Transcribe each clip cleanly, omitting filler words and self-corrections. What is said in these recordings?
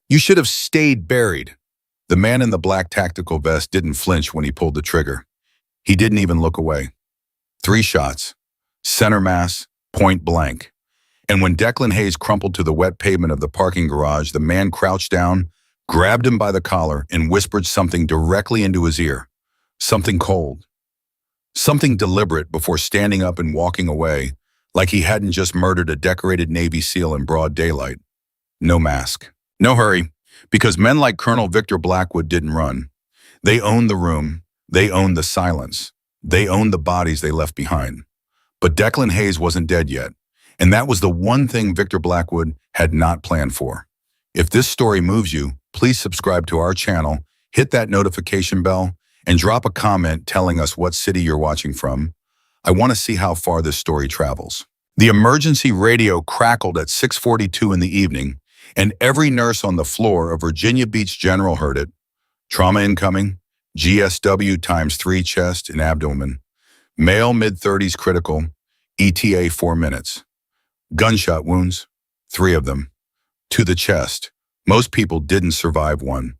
You should have stayed buried. The man in the black tactical vest didn't flinch when he pulled the trigger. He didn't even look away. 3 shots. Center mass, point blank. And when Declan Hayes crumpled to the wet pavement of the parking garage, the man crouched down, grabbed him by the collar, and whispered something directly into his ear. Something cold. Something deliberate before standing up and walking away, like he hadn't just murdered a decorated Navy SEAL in broad daylight. No mask. No hurry, because men like Colonel Victor Blackwood didn't run. They owned the room. They owned the silence. They owned the bodies they left behind. But Declan Hayes wasn't dead yet, and that was the one thing Victor Blackwood had not planned for. If this story moves you, please subscribe to our channel, hit that notification bell, and drop a comment telling us what city you're watching from. I want to see how far this story travels. The emergency radio crackled at 6:42 in the evening, and every nurse on the floor of Virginia Beach General heard it. Trauma incoming, GSW ×3 chest and abdomen. Male mid-30s critical, ETA 4 minutes. Gunshot wounds, 3 of them. To the chest. Most people didn't survive one.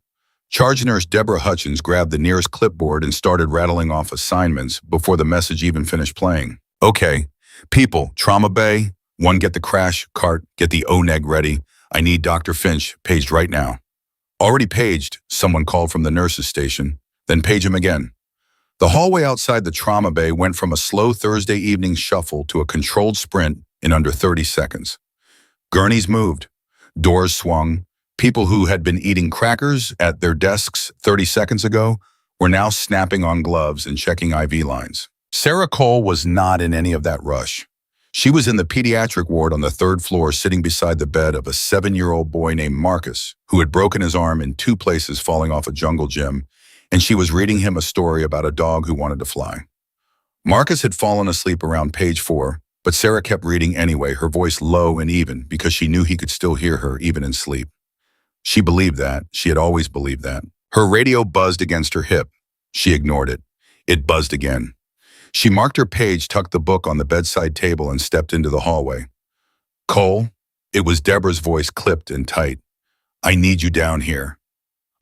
Charge nurse Deborah Hutchins grabbed the nearest clipboard and started rattling off assignments before the message even finished playing. Okay, people, Trauma Bay, 1 get the crash cart, get the ONEG ready. I need Dr. Finch paged right now. Already paged, someone called from the nurse's station. Then page him again. The hallway outside the Trauma Bay went from a slow Thursday evening shuffle to a controlled sprint in under 30 seconds. Gurneys moved. Doors swung. People who had been eating crackers at their desks 30 seconds ago were now snapping on gloves and checking IV lines. Sarah Cole was not in any of that rush. She was in the pediatric ward on the 3rd floor, sitting beside the bed of a 7-year-old boy named Marcus, who had broken his arm in 2 places falling off a jungle gym, and she was reading him a story about a dog who wanted to fly. Marcus had fallen asleep around page 4, but Sarah kept reading anyway, her voice low and even, because she knew he could still hear her even in sleep. She believed that. She had always believed that. Her radio buzzed against her hip. She ignored it. It buzzed again. She marked her page, tucked the book on the bedside table, and stepped into the hallway. Cole, it was Deborah's voice, clipped and tight. I need you down here.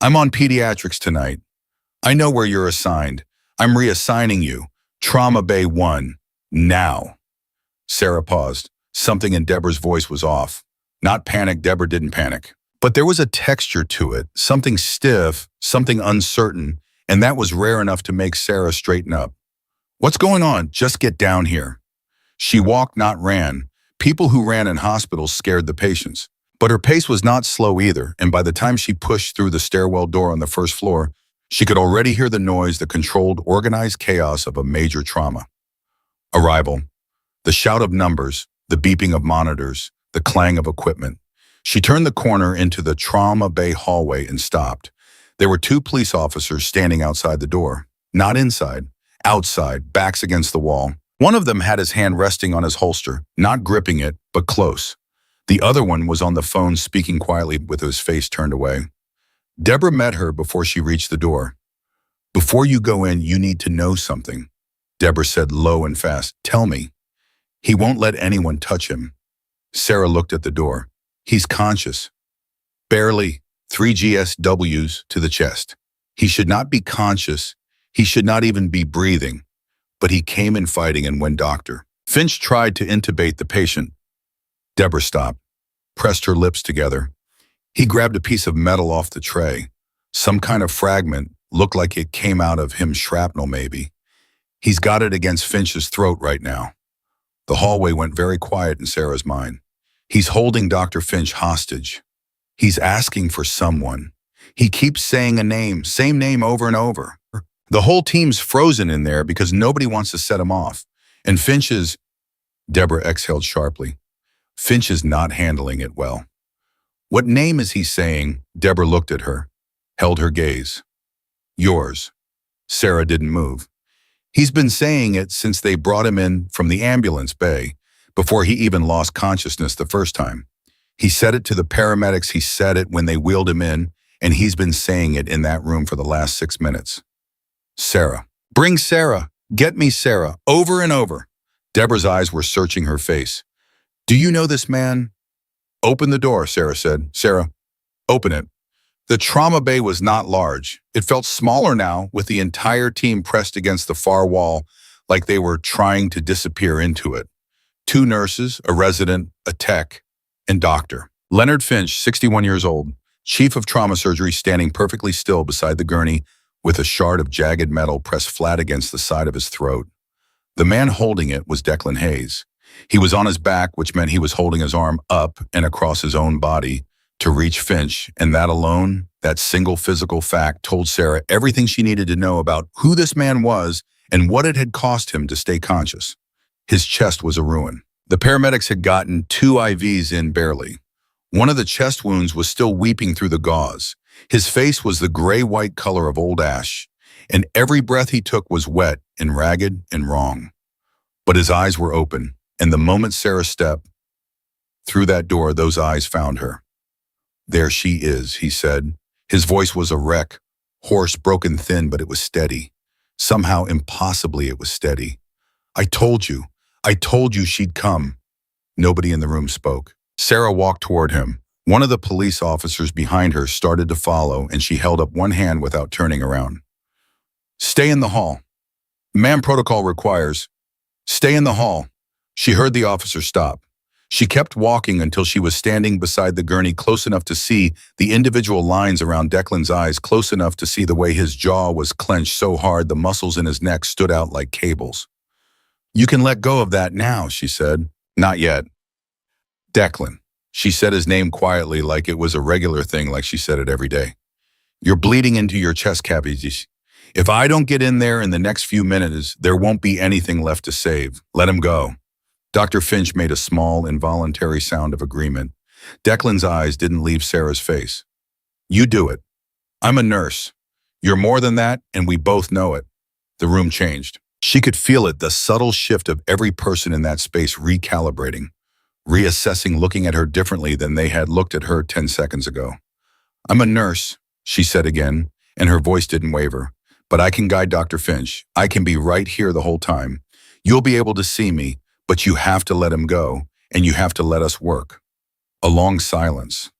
I'm on pediatrics tonight. I know where you're assigned. I'm reassigning you. Trauma Bay 1. Now. Sarah paused. Something in Deborah's voice was off. Not panic, Deborah didn't panic. But there was a texture to it, something stiff, something uncertain, and that was rare enough to make Sarah straighten up. What's going on? Just get down here. She walked, not ran. People who ran in hospitals scared the patients. But her pace was not slow either, and by the time she pushed through the stairwell door on the 1st floor, she could already hear the noise, the controlled, organized chaos of a major trauma. Arrival. The shout of numbers, the beeping of monitors, the clang of equipment. She turned the corner into the Trauma Bay hallway and stopped. There were 2 police officers standing outside the door. Not inside, outside, backs against the wall. One of them had his hand resting on his holster, not gripping it, but close. The other one was on the phone, speaking quietly with his face turned away. Deborah met her before she reached the door. Before you go in, you need to know something. Deborah said low and fast. Tell me. He won't let anyone touch him. Sarah looked at the door. He's conscious. Barely. 3 GSWs to the chest. He should not be conscious. He should not even be breathing. But he came in fighting and went doctor. Finch tried to intubate the patient. Deborah stopped, pressed her lips together. He grabbed a piece of metal off the tray. Some kind of fragment, looked like it came out of him, shrapnel maybe. He's got it against Finch's throat right now. The hallway went very quiet in Sarah's mind. He's holding Dr. Finch hostage. He's asking for someone. He keeps saying a name, same name over and over. The whole team's frozen in there because nobody wants to set him off. And Finch is... Deborah exhaled sharply. Finch is not handling it well. What name is he saying? Deborah looked at her, held her gaze. Yours. Sarah didn't move. He's been saying it since they brought him in from the ambulance bay, before he even lost consciousness the first time. He said it to the paramedics, he said it when they wheeled him in, and he's been saying it in that room for the last 6 minutes. Sarah. Bring Sarah. Get me Sarah. Over and over. Deborah's eyes were searching her face. Do you know this man? Open the door, Sarah said. Sarah, open it. The trauma bay was not large. It felt smaller now, with the entire team pressed against the far wall like they were trying to disappear into it. Two nurses, a resident, a tech, and doctor. Leonard Finch, 61 years old, chief of trauma surgery, standing perfectly still beside the gurney with a shard of jagged metal pressed flat against the side of his throat. The man holding it was Declan Hayes. He was on his back, which meant he was holding his arm up and across his own body to reach Finch, and that alone, that single physical fact, told Sarah everything she needed to know about who this man was and what it had cost him to stay conscious. His chest was a ruin. The paramedics had gotten 2 IVs in barely. One of the chest wounds was still weeping through the gauze. His face was the gray-white color of old ash, and every breath he took was wet and ragged and wrong. But his eyes were open, and the moment Sarah stepped through that door, those eyes found her. "There she is," he said. His voice was a wreck, hoarse, broken, thin, but it was steady. Somehow, impossibly, it was steady. I told you she'd come." Nobody in the room spoke. Sarah walked toward him. One of the police officers behind her started to follow, and she held up one hand without turning around. "Stay in the hall. Ma'am, protocol requires. Stay in the hall." She heard the officer stop. She kept walking until she was standing beside the gurney, close enough to see the individual lines around Declan's eyes, close enough to see the way his jaw was clenched so hard the muscles in his neck stood out like cables. "You can let go of that now," she said. "Not yet." "Declan." She said his name quietly, like it was a regular thing, like she said it every day. "You're bleeding into your chest cavities. If I don't get in there in the next few minutes, there won't be anything left to save. Let him go." Dr. Finch made a small, involuntary sound of agreement. Declan's eyes didn't leave Sarah's face. "You do it. I'm a nurse. You're more than that, and we both know it." The room changed. She could feel it, the subtle shift of every person in that space recalibrating, reassessing, looking at her differently than they had looked at her 10 seconds ago. "I'm a nurse," she said again, and her voice didn't waver. "But I can guide Dr. Finch. I can be right here the whole time. You'll be able to see me, but you have to let him go, and you have to let us work." A long silence.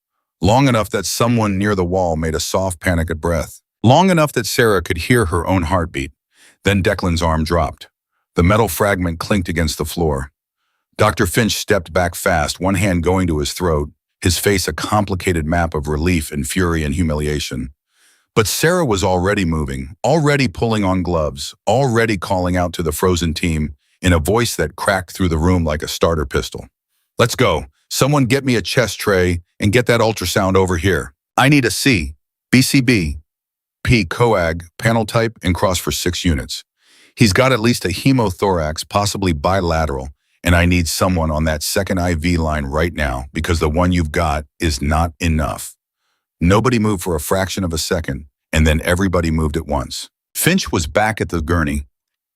Long enough that someone near the wall made a soft, panicked breath. Long enough that Sarah could hear her own heartbeat. Then Declan's arm dropped. The metal fragment clinked against the floor. Dr. Finch stepped back fast, one hand going to his throat, his face a complicated map of relief and fury and humiliation. But Sarah was already moving, already pulling on gloves, already calling out to the frozen team in a voice that cracked through the room like a starter pistol. "Let's go. Someone get me a chest tray and get that ultrasound over here. I need a C, BCB, P coag, panel type, and cross for 6 units. He's got at least a hemothorax, possibly bilateral, and I need someone on that second IV line right now because the one you've got is not enough." Nobody moved for a fraction of a second, and then everybody moved at once. Finch was back at the gurney,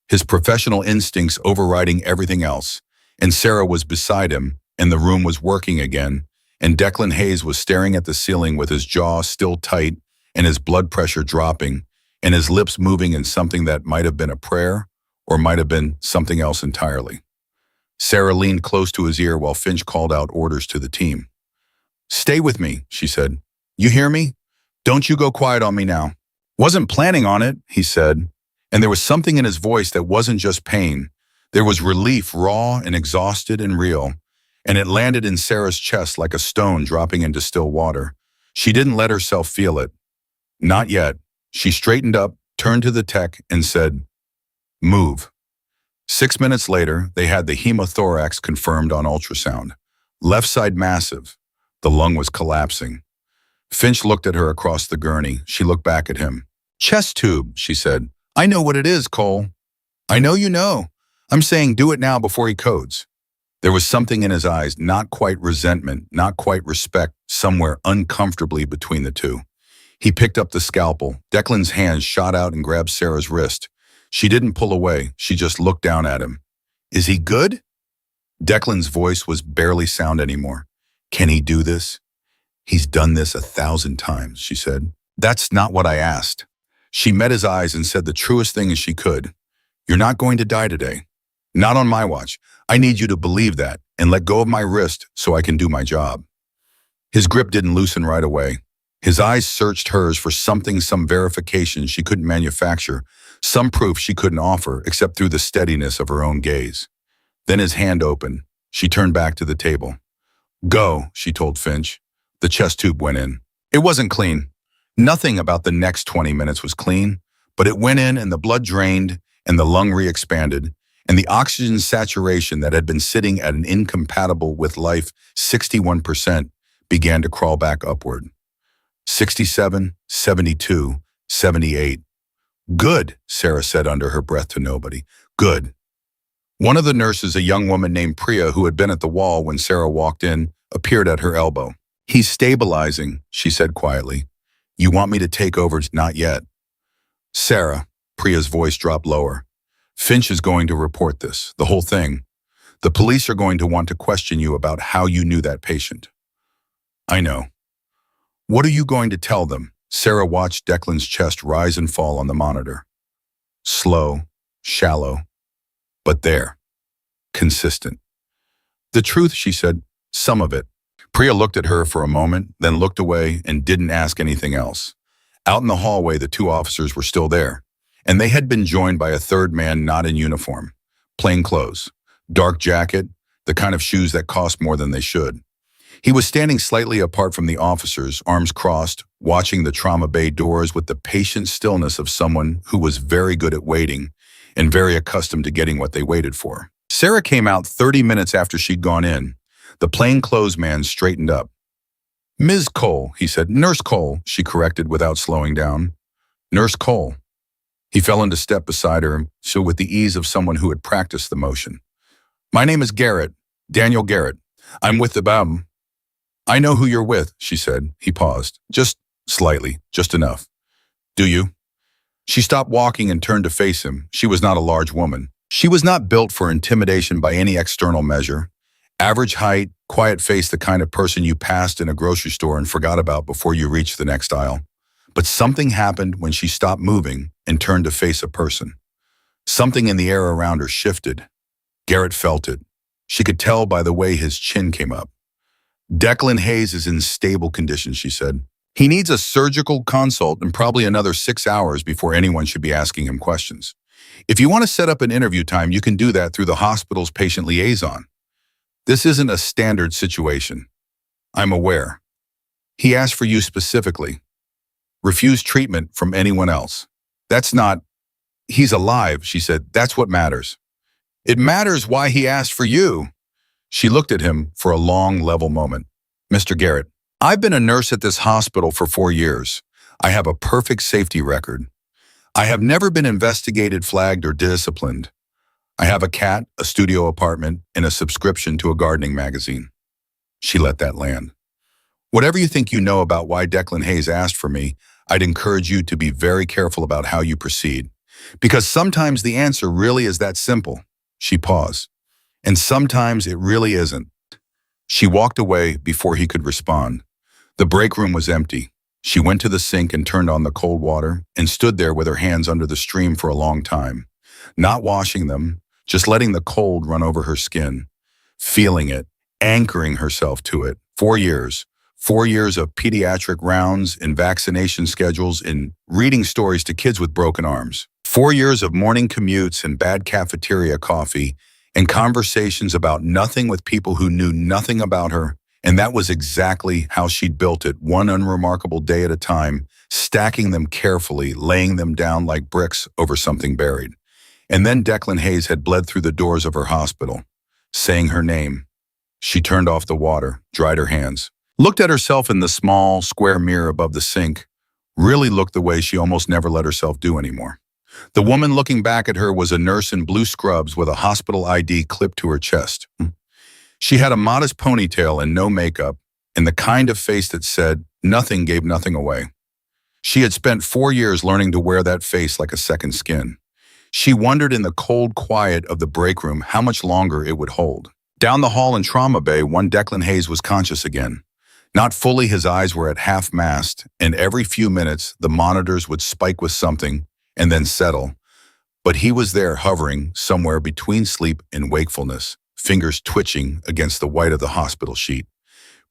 his professional instincts overriding everything else, and Sarah was beside him, and the room was working again, and Declan Hayes was staring at the ceiling with his jaw still tight and his blood pressure dropping, and his lips moving in something that might have been a prayer or might have been something else entirely. Sarah leaned close to his ear while Finch called out orders to the team. "Stay with me," she said. "You hear me? Don't you go quiet on me now." "Wasn't planning on it," he said, and there was something in his voice that wasn't just pain. There was relief, raw and exhausted and real, and it landed in Sarah's chest like a stone dropping into still water. She didn't let herself feel it. Not yet. She straightened up, turned to the tech, and said, "Move." 6 minutes later, they had the hemothorax confirmed on ultrasound. Left side massive. The lung was collapsing. Finch looked at her across the gurney. She looked back at him. "Chest tube," she said. "I know what it is, Cole." "I know you know. I'm saying do it now before he codes." There was something in his eyes, not quite resentment, not quite respect, somewhere uncomfortably between the two. He picked up the scalpel. Declan's hand shot out and grabbed Sarah's wrist. She didn't pull away. She just looked down at him. "Is he good?" Declan's voice was barely sound anymore. "Can he do this?" "He's done this 1,000 times, she said. "That's not what I asked." She met his eyes and said the truest thing as she could. "You're not going to die today. Not on my watch. I need you to believe that and let go of my wrist so I can do my job." His grip didn't loosen right away. His eyes searched hers for something, some verification she couldn't manufacture, some proof she couldn't offer except through the steadiness of her own gaze. Then his hand opened. She turned back to the table. "Go," she told Finch. The chest tube went in. It wasn't clean. Nothing about the next 20 minutes was clean, but it went in and the blood drained and the lung re-expanded, and the oxygen saturation that had been sitting at an incompatible with life 61% began to crawl back upward. 67, 72, 78. "Good," Sarah said under her breath to nobody. "Good." One of the nurses, a young woman named Priya, who had been at the wall when Sarah walked in, appeared at her elbow. "He's stabilizing," she said quietly. "You want me to take over?" "Not yet." "Sarah," Priya's voice dropped lower. "Finch is going to report this, the whole thing. The police are going to want to question you about how you knew that patient." "I know." "What are you going to tell them?" Sarah watched Declan's chest rise and fall on the monitor. Slow, shallow, but there. Consistent. "The truth," she said. "Some of it." Priya looked at her for a moment, then looked away and didn't ask anything else. Out in the hallway, the two officers were still there, and they had been joined by a third man not in uniform. Plain clothes, dark jacket, the kind of shoes that cost more than they should. He was standing slightly apart from the officers, arms crossed, watching the trauma bay doors with the patient stillness of someone who was very good at waiting and very accustomed to getting what they waited for. Sarah came out 30 minutes after she'd gone in. The plainclothes man straightened up. "Ms. Cole," he said. "Nurse Cole," she corrected without slowing down. "Nurse Cole." He fell into step beside her, so with the ease of someone who had practiced the motion. "My name is Garrett, Daniel Garrett. I'm with the BAM." "I know who you're with," she said. He paused. "Just slightly, just enough." "Do you?" She stopped walking and turned to face him. She was not a large woman. She was not built for intimidation by any external measure. Average height, quiet face, the kind of person you passed in a grocery store and forgot about before you reached the next aisle. But something happened when she stopped moving and turned to face a person. Something in the air around her shifted. Garrett felt it. She could tell by the way his chin came up. "Declan Hayes is in stable condition," she said. "He needs a surgical consult and probably another 6 hours before anyone should be asking him questions. If you want to set up an interview time, you can do that through the hospital's patient liaison. This isn't a standard situation. I'm aware. He asked for you specifically. Refuse treatment from anyone else. That's not... He's alive," she said. "That's what matters." "It matters why he asked for you." She looked at him for a long, level moment. "Mr. Garrett, I've been a nurse at this hospital for 4 years. I have a perfect safety record. I have never been investigated, flagged, or disciplined. I have a cat, a studio apartment, and a subscription to a gardening magazine." She let that land. "Whatever you think you know about why Declan Hayes asked for me, I'd encourage you to be very careful about how you proceed. Because sometimes the answer really is that simple." She paused. "And sometimes it really isn't." She walked away before he could respond. The break room was empty. She went to the sink and turned on the cold water and stood there with her hands under the stream for a long time, not washing them, just letting the cold run over her skin, feeling it, anchoring herself to it. 4 years. 4 years of pediatric rounds and vaccination schedules and reading stories to kids with broken arms. 4 years of morning commutes and bad cafeteria coffee and conversations about nothing with people who knew nothing about her. And that was exactly how she'd built it, one unremarkable day at a time, stacking them carefully, laying them down like bricks over something buried. And then Declan Hayes had bled through the doors of her hospital, saying her name. She turned off the water, dried her hands, looked at herself in the small, square mirror above the sink, really looked the way she almost never let herself do anymore. The woman looking back at her was a nurse in blue scrubs with a hospital ID clipped to her chest. She had a modest ponytail and no makeup, and the kind of face that said, nothing gave nothing away. She had spent 4 years learning to wear that face like a second skin. She wondered in the cold quiet of the break room how much longer it would hold. Down the hall in Trauma Bay, one Declan Hayes was conscious again. Not fully, his eyes were at half-mast, and every few minutes the monitors would spike with something and then settle. But he was there hovering somewhere between sleep and wakefulness, fingers twitching against the white of the hospital sheet.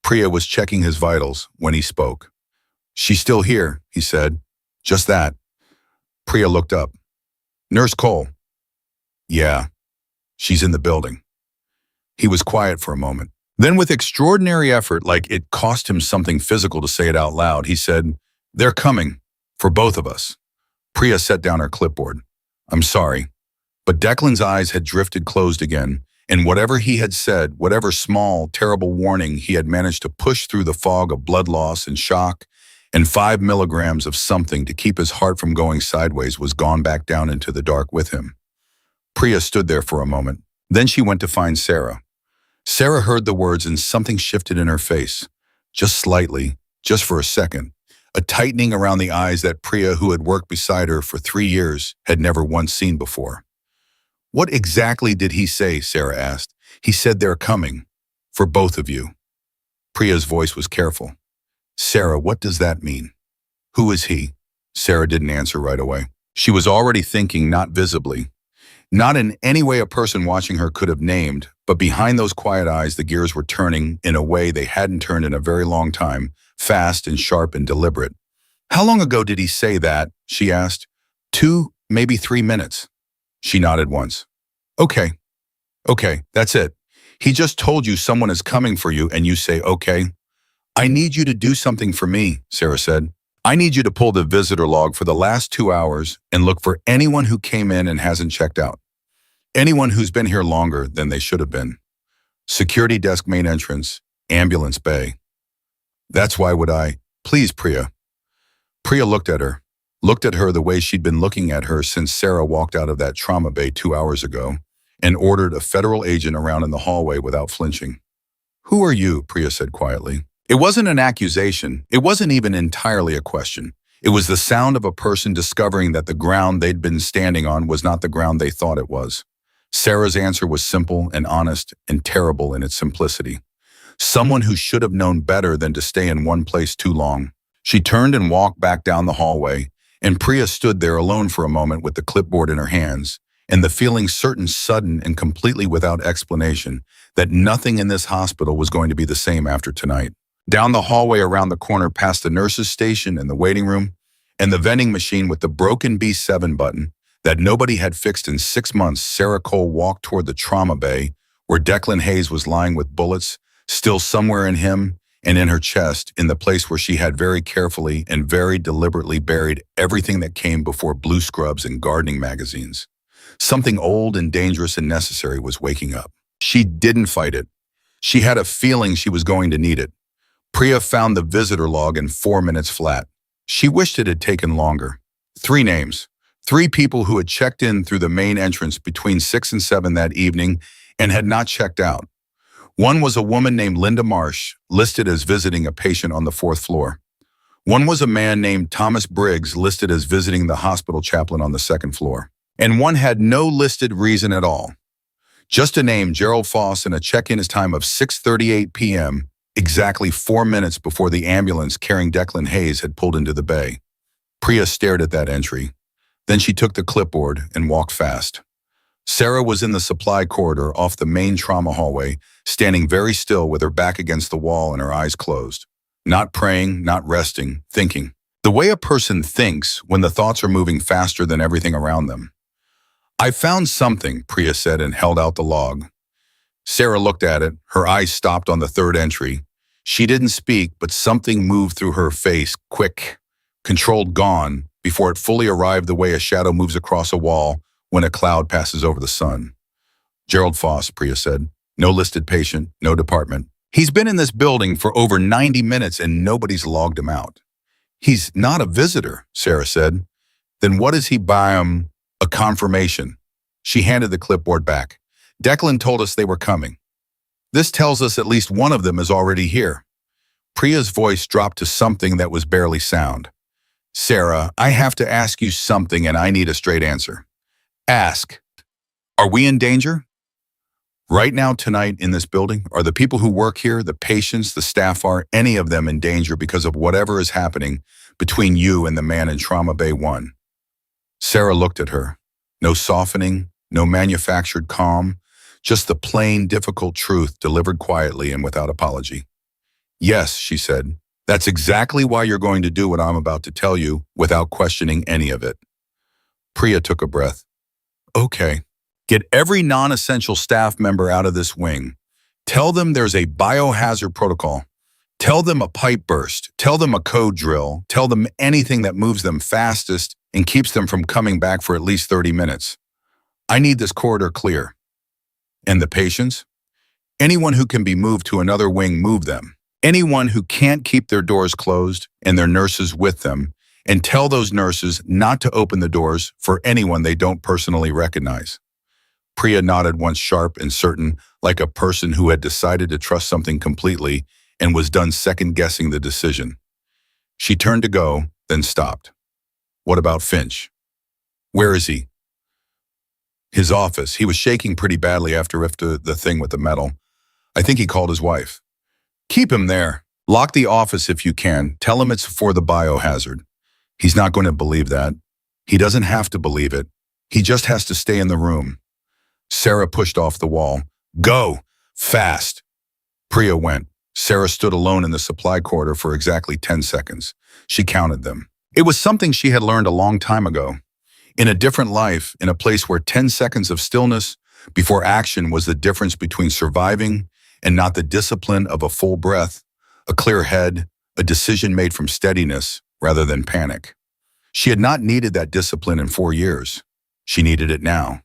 Priya was checking his vitals when he spoke. She's still here, he said. Just that. Priya looked up. Nurse Cole. Yeah, she's in the building. He was quiet for a moment. Then with extraordinary effort, like it cost him something physical to say it out loud, he said, They're coming. For both of us. Priya set down her clipboard. I'm sorry. But Declan's eyes had drifted closed again, and whatever he had said, whatever small, terrible warning he had managed to push through the fog of blood loss and shock, and 5 milligrams of something to keep his heart from going sideways was gone back down into the dark with him. Priya stood there for a moment. Then she went to find Sarah. Sarah heard the words and something shifted in her face. Just slightly, just for a second. A tightening around the eyes that Priya, who had worked beside her for 3 years, had never once seen before. What exactly did he say? Sarah asked. He said they're coming. For both of you. Priya's voice was careful. Sarah, what does that mean? Who is he? Sarah didn't answer right away. She was already thinking, not visibly. Not in any way a person watching her could have named, but behind those quiet eyes the gears were turning in a way they hadn't turned in a very long time, fast and sharp and deliberate. How long ago did he say that? She asked. 2, maybe 3 minutes. She nodded once. Okay, that's it. He just told you someone is coming for you and you say, okay. I need you to do something for me, Sarah said. I need you to pull the visitor log for the last 2 hours and look for anyone who came in and hasn't checked out. Anyone who's been here longer than they should have been. Security desk main entrance, ambulance bay. That's why would I? Please, Priya. Priya looked at her the way she'd been looking at her since Sarah walked out of that trauma bay 2 hours ago, and ordered a federal agent around in the hallway without flinching. Who are you? Priya said quietly. It wasn't an accusation. It wasn't even entirely a question. It was the sound of a person discovering that the ground they'd been standing on was not the ground they thought it was. Sarah's answer was simple and honest and terrible in its simplicity. Someone who should have known better than to stay in one place too long. She turned and walked back down the hallway, and Priya stood there alone for a moment with the clipboard in her hands, and the feeling certain, sudden, and completely without explanation that nothing in this hospital was going to be the same after tonight. Down the hallway around the corner past the nurse's station and the waiting room, and the vending machine with the broken B7 button that nobody had fixed in 6 months, Sarah Cole walked toward the trauma bay where Declan Hayes was lying with bullets, still somewhere in him and in her chest, in the place where she had very carefully and very deliberately buried everything that came before blue scrubs and gardening magazines. Something old and dangerous and necessary was waking up. She didn't fight it. She had a feeling she was going to need it. Priya found the visitor log in 4 minutes flat. She wished it had taken longer. 3 names. 3 people who had checked in through the main entrance between 6 and 7 that evening and had not checked out. One was a woman named Linda Marsh, listed as visiting a patient on the 4th floor. One was a man named Thomas Briggs, listed as visiting the hospital chaplain on the 2nd floor. And one had no listed reason at all. Just a name, Gerald Foss, and a check-in time of 6:38 p.m., exactly 4 minutes before the ambulance carrying Declan Hayes had pulled into the bay. Priya stared at that entry. Then she took the clipboard and walked fast. Sarah was in the supply corridor off the main trauma hallway, standing very still with her back against the wall and her eyes closed. Not praying, not resting, thinking. The way a person thinks when the thoughts are moving faster than everything around them. I found something, Priya said and held out the log. Sarah looked at it, her eyes stopped on the 3rd entry. She didn't speak, but something moved through her face, quick, controlled, gone, before it fully arrived the way a shadow moves across a wall when a cloud passes over the sun. Gerald Foss, Priya said. No listed patient, no department. He's been in this building for over 90 minutes and nobody's logged him out. He's not a visitor, Sarah said. Then what is he by a confirmation? She handed the clipboard back. Declan told us they were coming. This tells us at least one of them is already here. Priya's voice dropped to something that was barely sound. Sarah, I have to ask you something and I need a straight answer. Ask. Are we in danger? Right now, tonight, in this building, are the people who work here, the patients, the staff, are any of them in danger because of whatever is happening between you and the man in Trauma Bay 1? Sarah looked at her. No softening, no manufactured calm, just the plain, difficult truth delivered quietly and without apology. Yes, she said, That's exactly why you're going to do what I'm about to tell you without questioning any of it. Priya took a breath. Okay. Get every non-essential staff member out of this wing. Tell them there's a biohazard protocol. Tell them a pipe burst. Tell them a code drill. Tell them anything that moves them fastest and keeps them from coming back for at least 30 minutes. I need this corridor clear. And the patients? Anyone who can be moved to another wing, move them. Anyone who can't keep their doors closed and their nurses with them, and tell those nurses not to open the doors for anyone they don't personally recognize. Priya nodded once, sharp and certain, like a person who had decided to trust something completely and was done second-guessing the decision. She turned to go, then stopped. What about Finch? Where is he? His office. He was shaking pretty badly after the thing with the metal. I think he called his wife. Keep him there. Lock the office if you can. Tell him it's for the biohazard. He's not going to believe that. He doesn't have to believe it. He just has to stay in the room. Sarah pushed off the wall. Go! Fast! Priya went. Sarah stood alone in the supply corridor for exactly 10 seconds. She counted them. It was something she had learned a long time ago. In a different life, in a place where 10 seconds of stillness before action was the difference between surviving and not, the discipline of a full breath, a clear head, a decision made from steadiness rather than panic. She had not needed that discipline in 4 years. She needed it now.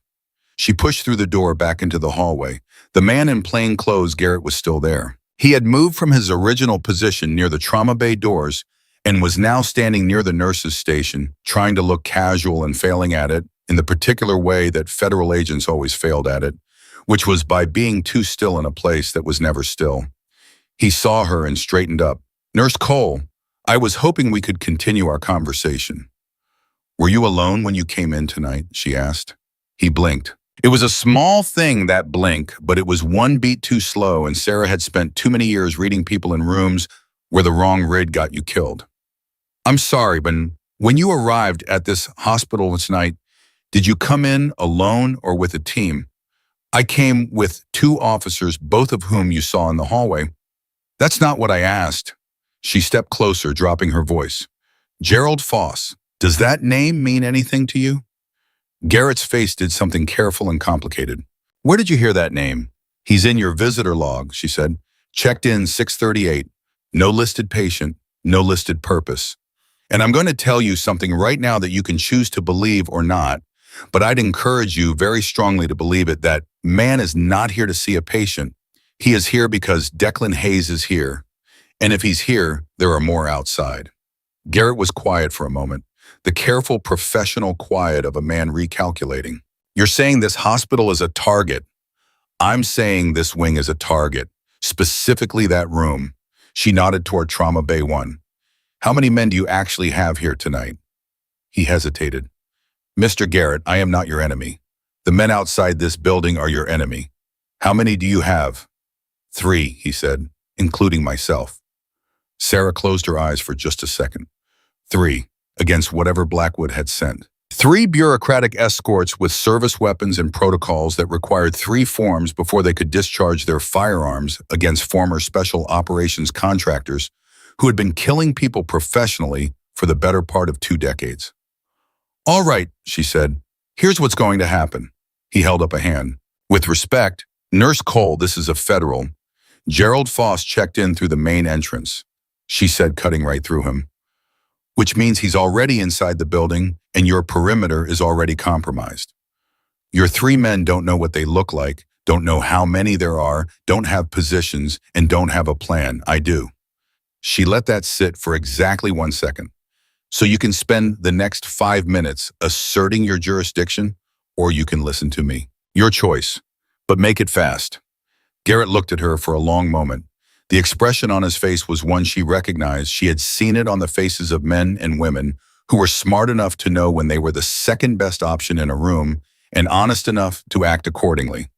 She pushed through the door back into the hallway. The man in plain clothes, Garrett, was still there. He had moved from his original position near the trauma bay doors and was now standing near the nurse's station, trying to look casual and failing at it in the particular way that federal agents always failed at it, which was by being too still in a place that was never still. He saw her and straightened up. Nurse Cole, I was hoping we could continue our conversation. Were you alone when you came in tonight? She asked. He blinked. It was a small thing, that blink, but it was one beat too slow, and Sarah had spent too many years reading people in rooms where the wrong rid got you killed. I'm sorry, but when you arrived at this hospital tonight, did you come in alone or with a team? I came with 2 officers, both of whom you saw in the hallway. That's not what I asked. She stepped closer, dropping her voice. Gerald Foss, does that name mean anything to you? Garrett's face did something careful and complicated. Where did you hear that name? He's in your visitor log, she said. Checked in 6:38. No listed patient, no listed purpose. And I'm going to tell you something right now that you can choose to believe or not, but I'd encourage you very strongly to believe it. That man is not here to see a patient. He is here because Declan Hayes is here. And if he's here, there are more outside. Garrett was quiet for a moment, the careful, professional quiet of a man recalculating. You're saying this hospital is a target. I'm saying this wing is a target, specifically that room. She nodded toward Trauma Bay 1. How many men do you actually have here tonight? He hesitated. Mr. Garrett, I am not your enemy. The men outside this building are your enemy. How many do you have? 3, he said, including myself. Sarah closed her eyes for just a second. 3, against whatever Blackwood had sent. 3 bureaucratic escorts with service weapons and protocols that required 3 forms before they could discharge their firearms against former special operations contractors who had been killing people professionally for the better part of 2 decades. All right, she said, here's what's going to happen. He held up a hand. With respect, Nurse Cole, this is a federal. Gerald Foss checked in through the main entrance, she said, cutting right through him. Which means he's already inside the building and your perimeter is already compromised. Your 3 men don't know what they look like, don't know how many there are, don't have positions, and don't have a plan. I do. She let that sit for exactly 1 second. So you can spend the next 5 minutes asserting your jurisdiction, or you can listen to me. Your choice, but make it fast. Garrett looked at her for a long moment. The expression on his face was one she recognized. She had seen it on the faces of men and women who were smart enough to know when they were the second best option in a room and honest enough to act accordingly.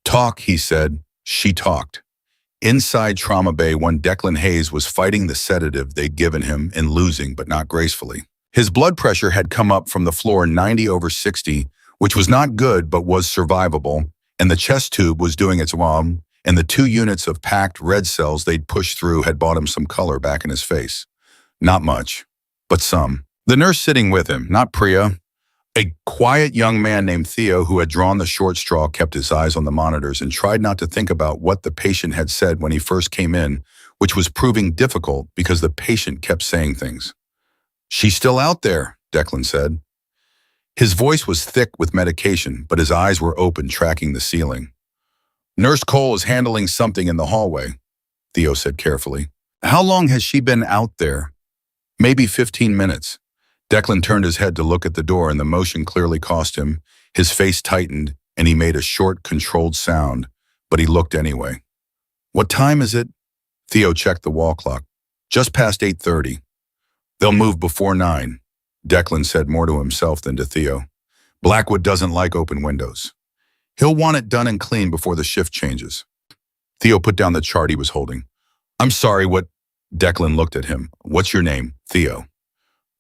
Talk, he said. She talked. Inside Trauma Bay 1, Declan Hayes was fighting the sedative they'd given him and losing, but not gracefully. His blood pressure had come up from the floor 90/60, which was not good but was survivable, and the chest tube was doing its job, and the 2 units of packed red cells they'd pushed through had bought him some color back in his face. Not much, but some. The nurse sitting with him, not Priya, a quiet young man named Theo who had drawn the short straw, kept his eyes on the monitors and tried not to think about what the patient had said when he first came in, which was proving difficult because the patient kept saying things. "She's still out there," Declan said. His voice was thick with medication, but his eyes were open, tracking the ceiling. "Nurse Cole is handling something in the hallway," Theo said carefully. "How long has she been out there?" "Maybe 15 minutes. Declan turned his head to look at the door, and the motion clearly cost him. His face tightened, and he made a short, controlled sound, but he looked anyway. "What time is it?" Theo checked the wall clock. "Just past 8:30. "They'll move before 9. Declan said more to himself than to Theo. "Blackwood doesn't like open windows. He'll want it done and clean before the shift changes." Theo put down the chart he was holding. "I'm sorry, what?" Declan looked at him. "What's your name?" "Theo."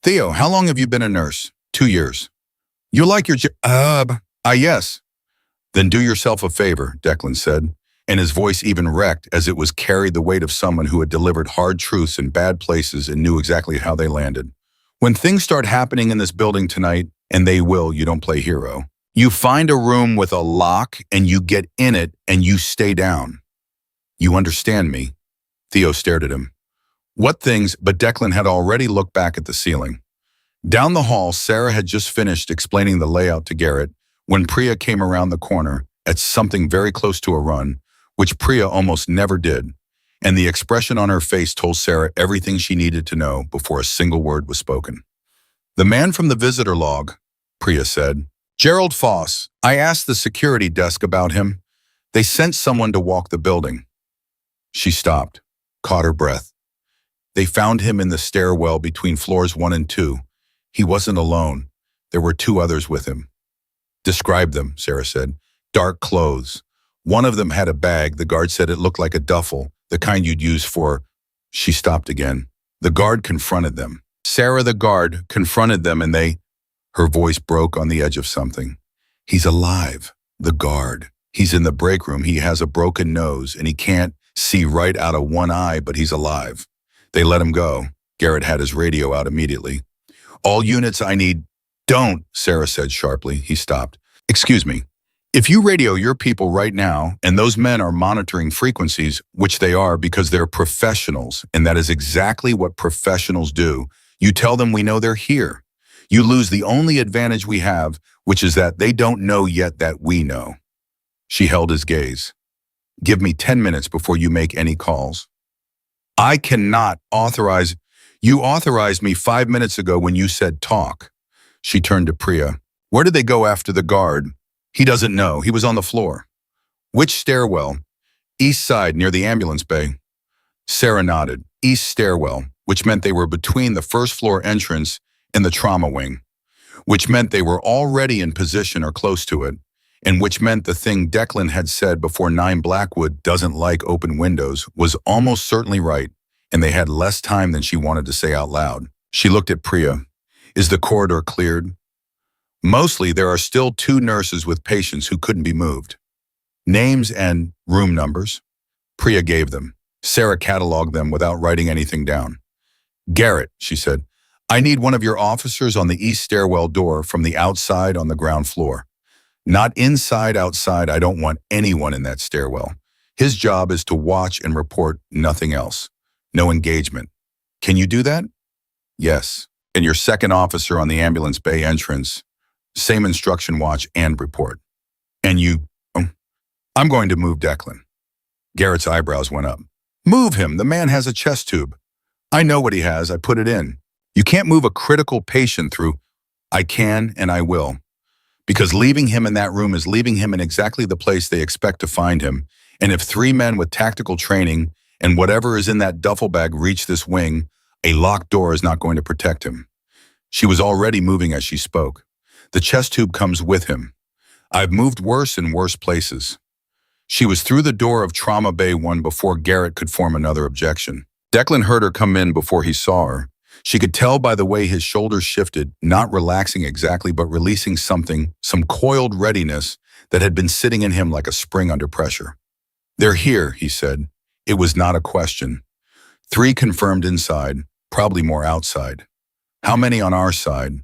"Theo, how long have you been a nurse?" 2 years. "You like your yes." "Then do yourself a favor," Declan said, and his voice even wrecked as it was carried the weight of someone who had delivered hard truths in bad places and knew exactly how they landed. "When things start happening in this building tonight, and they will, you don't play hero. You find a room with a lock and you get in it and you stay down. You understand me?" Theo stared at him. "What things?" But Declan had already looked back at the ceiling. Down the hall, Sarah had just finished explaining the layout to Garrett when Priya came around the corner at something very close to a run, which Priya almost never did, and the expression on her face told Sarah everything she needed to know before a single word was spoken. "The man from the visitor log," Priya said. "Gerald Foss. I asked the security desk about him. They sent someone to walk the building." She stopped, caught her breath. "They found him in the stairwell between floors 1 and 2. He wasn't alone. There were 2 others with him." "Describe them," Sarah said. "Dark clothes. One of them had a bag. The guard said it looked like a duffel, the kind you'd use for—" She stopped again. "The guard confronted them. Sarah, the guard, confronted them and they—" Her voice broke on the edge of something. "He's alive. The guard. He's in the break room. He has a broken nose and he can't see right out of one eye, but he's alive. They let him go." Garrett had his radio out immediately. "All units, I need—" "Don't," Sarah said sharply. He stopped. "Excuse me. If you radio your people right now, and those men are monitoring frequencies, which they are because they're professionals, and that is exactly what professionals do, you tell them we know they're here. You lose the only advantage we have, which is that they don't know yet that we know." She held his gaze. "Give me 10 minutes before you make any calls." "I cannot authorize—" "You authorized me 5 minutes ago when you said talk." She turned to Priya. "Where did they go after the guard?" "He doesn't know. He was on the floor." "Which stairwell?" "East side, near the ambulance bay." Sarah nodded. "East stairwell," which meant they were between the first floor entrance and the trauma wing, which meant they were already in position or close to it, and which meant the thing Declan had said before 9 Blackwood doesn't like open windows was almost certainly right, and they had less time than she wanted to say out loud. She looked at Priya. "Is the corridor cleared?" "Mostly. There are still 2 nurses with patients who couldn't be moved." "Names and room numbers?" Priya gave them. Sarah cataloged them without writing anything down. "Garrett," she said, "I need one of your officers on the east stairwell door from the outside on the ground floor. Not inside, outside. I don't want anyone in that stairwell. His job is to watch and report, nothing else. No engagement. Can you do that?" "Yes." "And your second officer on the ambulance bay entrance, same instruction, watch and report." "And you—" "I'm going to move Declan." Garrett's eyebrows went up. "Move him. The man has a chest tube." "I know what he has. I put it in." "You can't move a critical patient through—" "I can and I will. Because leaving him in that room is leaving him in exactly the place they expect to find him. And if 3 men with tactical training and whatever is in that duffel bag reach this wing, a locked door is not going to protect him." She was already moving as she spoke. "The chest tube comes with him. I've moved worse in worse places." She was through the door of Trauma Bay 1 before Garrett could form another objection. Declan heard her come in before he saw her. She could tell by the way his shoulders shifted, not relaxing exactly, but releasing something, some coiled readiness that had been sitting in him like a spring under pressure. They're here, he said. It was not a question. 3 confirmed inside, probably more outside. How many on our side?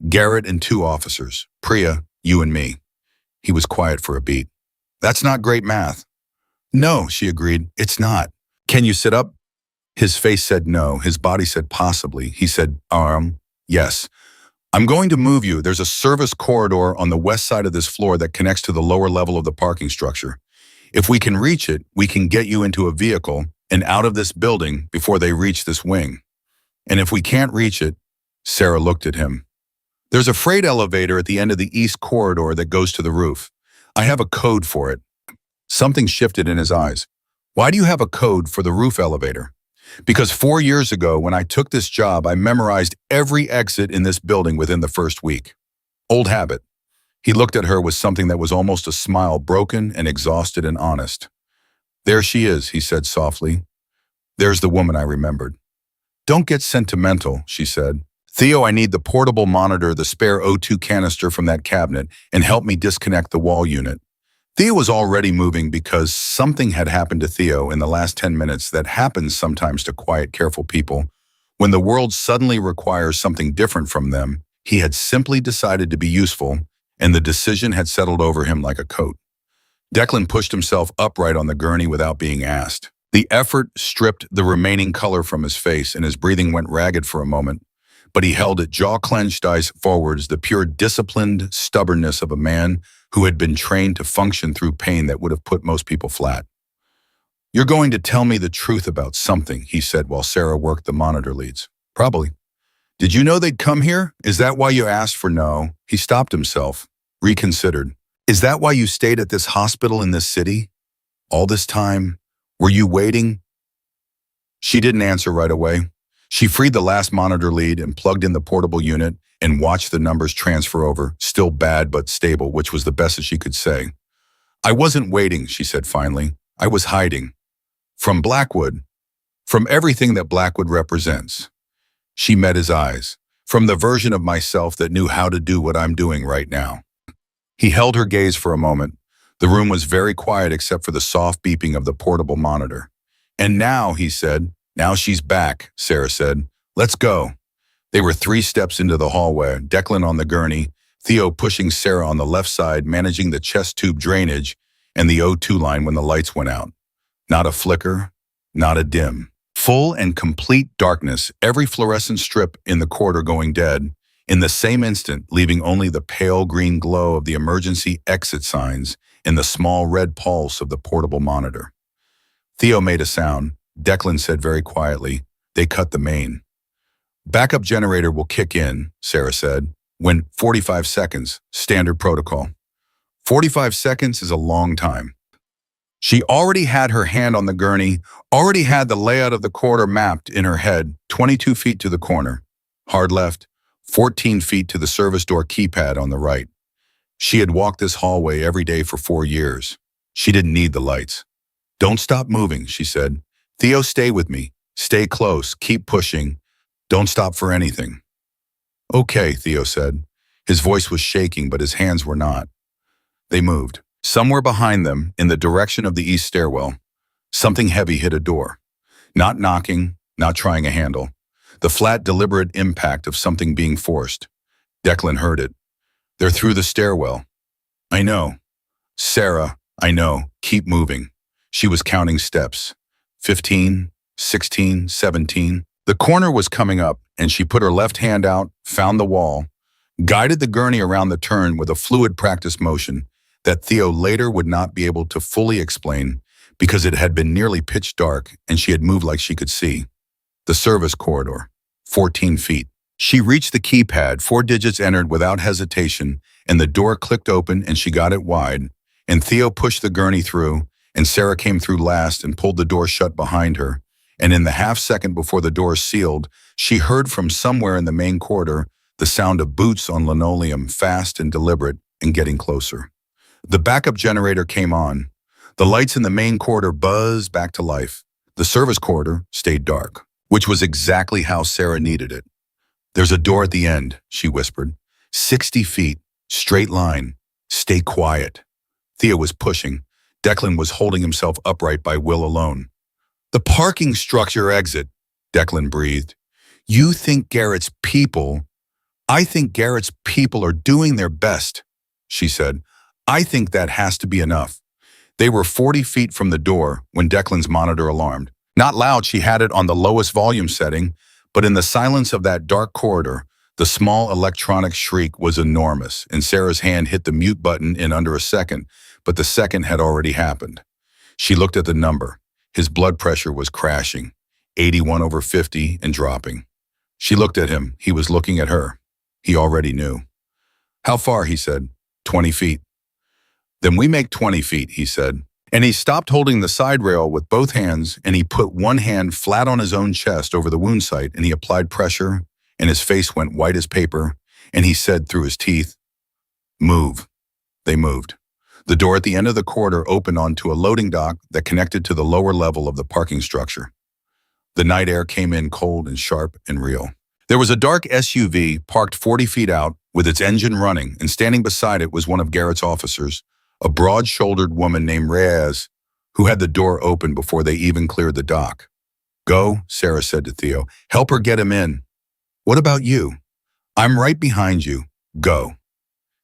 Garrett and 2 officers. Priya, you and me. He was quiet for a beat. That's not great math. No, she agreed. It's not. Can you sit up? His face said no. His body said possibly. He said, yes. I'm going to move you. There's a service corridor on the west side of this floor that connects to the lower level of the parking structure. If we can reach it, we can get you into a vehicle and out of this building before they reach this wing. And if we can't reach it, Sarah looked at him. There's a freight elevator at the end of the east corridor that goes to the roof. I have a code for it. Something shifted in his eyes. Why do you have a code for the roof elevator? Because 4 years ago, when I took this job, I memorized every exit in this building within the first week. Old habit. He looked at her with something that was almost a smile, broken and exhausted and honest. There she is, he said softly. There's the woman I remembered. Don't get sentimental, she said. Theo, I need the portable monitor, the spare O2 canister from that cabinet, and help me disconnect the wall unit. Theo was already moving because something had happened to Theo in the last 10 minutes that happens sometimes to quiet, careful people. When the world suddenly requires something different from them, he had simply decided to be useful, and the decision had settled over him like a coat. Declan pushed himself upright on the gurney without being asked. The effort stripped the remaining color from his face, and his breathing went ragged for a moment. But he held it, jaw clenched, eyes forwards, the pure disciplined stubbornness of a man who had been trained to function through pain that would have put most people flat. You're going to tell me the truth about something, he said while Sarah worked the monitor leads. Probably. Did you know they'd come here? Is that why you asked for no? He stopped himself, reconsidered. Is that why you stayed at this hospital in this city? All this time? Were you waiting? She didn't answer right away. She freed the last monitor lead and plugged in the portable unit and watched the numbers transfer over, still bad but stable, which was the best that she could say. I wasn't waiting, she said finally. I was hiding. From Blackwood. From everything that Blackwood represents. She met his eyes. From the version of myself that knew how to do what I'm doing right now. He held her gaze for a moment. The room was very quiet except for the soft beeping of the portable monitor. And now, he said, now she's back, Sarah said. Let's go. They were 3 steps into the hallway, Declan on the gurney, Theo pushing Sarah on the left side, managing the chest tube drainage and the O2 line when the lights went out. Not a flicker, not a dim. Full and complete darkness, every fluorescent strip in the corridor going dead, in the same instant, leaving only the pale green glow of the emergency exit signs and the small red pulse of the portable monitor. Theo made a sound. Declan said very quietly, they cut the main. Backup generator will kick in, Sarah said, when 45 seconds, standard protocol. 45 seconds is a long time. She already had her hand on the gurney, already had the layout of the corridor mapped in her head, 22 feet to the corner, hard left, 14 feet to the service door keypad on the right. She had walked this hallway every day for 4 years. She didn't need the lights. Don't stop moving, she said. Theo, stay with me. Stay close. Keep pushing. Don't stop for anything. Okay, Theo said. His voice was shaking, but his hands were not. They moved. Somewhere behind them, in the direction of the east stairwell, something heavy hit a door. Not knocking, not trying a handle. The flat, deliberate impact of something being forced. Declan heard it. They're through the stairwell. I know. Sarah, I know. Keep moving. She was counting steps. 15, 16, 17. The corner was coming up, and she put her left hand out, found the wall, guided the gurney around the turn with a fluid practice motion that Theo later would not be able to fully explain because it had been nearly pitch dark and she had moved like she could see. The service corridor, 14 feet. She reached the keypad, 4 digits entered without hesitation, and the door clicked open and she got it wide, and Theo pushed the gurney through, and Sarah came through last and pulled the door shut behind her. And in the half second before the door sealed, she heard from somewhere in the main corridor the sound of boots on linoleum, fast and deliberate, and getting closer. The backup generator came on. The lights in the main corridor buzzed back to life. The service corridor stayed dark, which was exactly how Sarah needed it. There's a door at the end, she whispered. 60 feet, straight line. Stay quiet. Thea was pushing. Declan was holding himself upright by will alone. The parking structure exit, Declan breathed. You think Garrett's people... I think Garrett's people are doing their best, she said. I think that has to be enough. They were 40 feet from the door when Declan's monitor alarmed. Not loud, she had it on the lowest volume setting, but in the silence of that dark corridor, the small electronic shriek was enormous, and Sarah's hand hit the mute button in under a second, but the second had already happened. She looked at the number. His blood pressure was crashing, 81/50 and dropping. She looked at him. He was looking at her. He already knew. How far, he said. 20 feet. Then we make 20 feet, he said. And he stopped holding the side rail with both hands, and he put one hand flat on his own chest over the wound site, and he applied pressure, and his face went white as paper, and he said through his teeth, "Move." They moved. The door at the end of the corridor opened onto a loading dock that connected to the lower level of the parking structure. The night air came in cold and sharp and real. There was a dark SUV parked 40 feet out with its engine running, and standing beside it was one of Garrett's officers, a broad-shouldered woman named Reyes, who had the door open before they even cleared the dock. Go, Sarah said to Theo. Help her get him in. What about you? I'm right behind you. Go.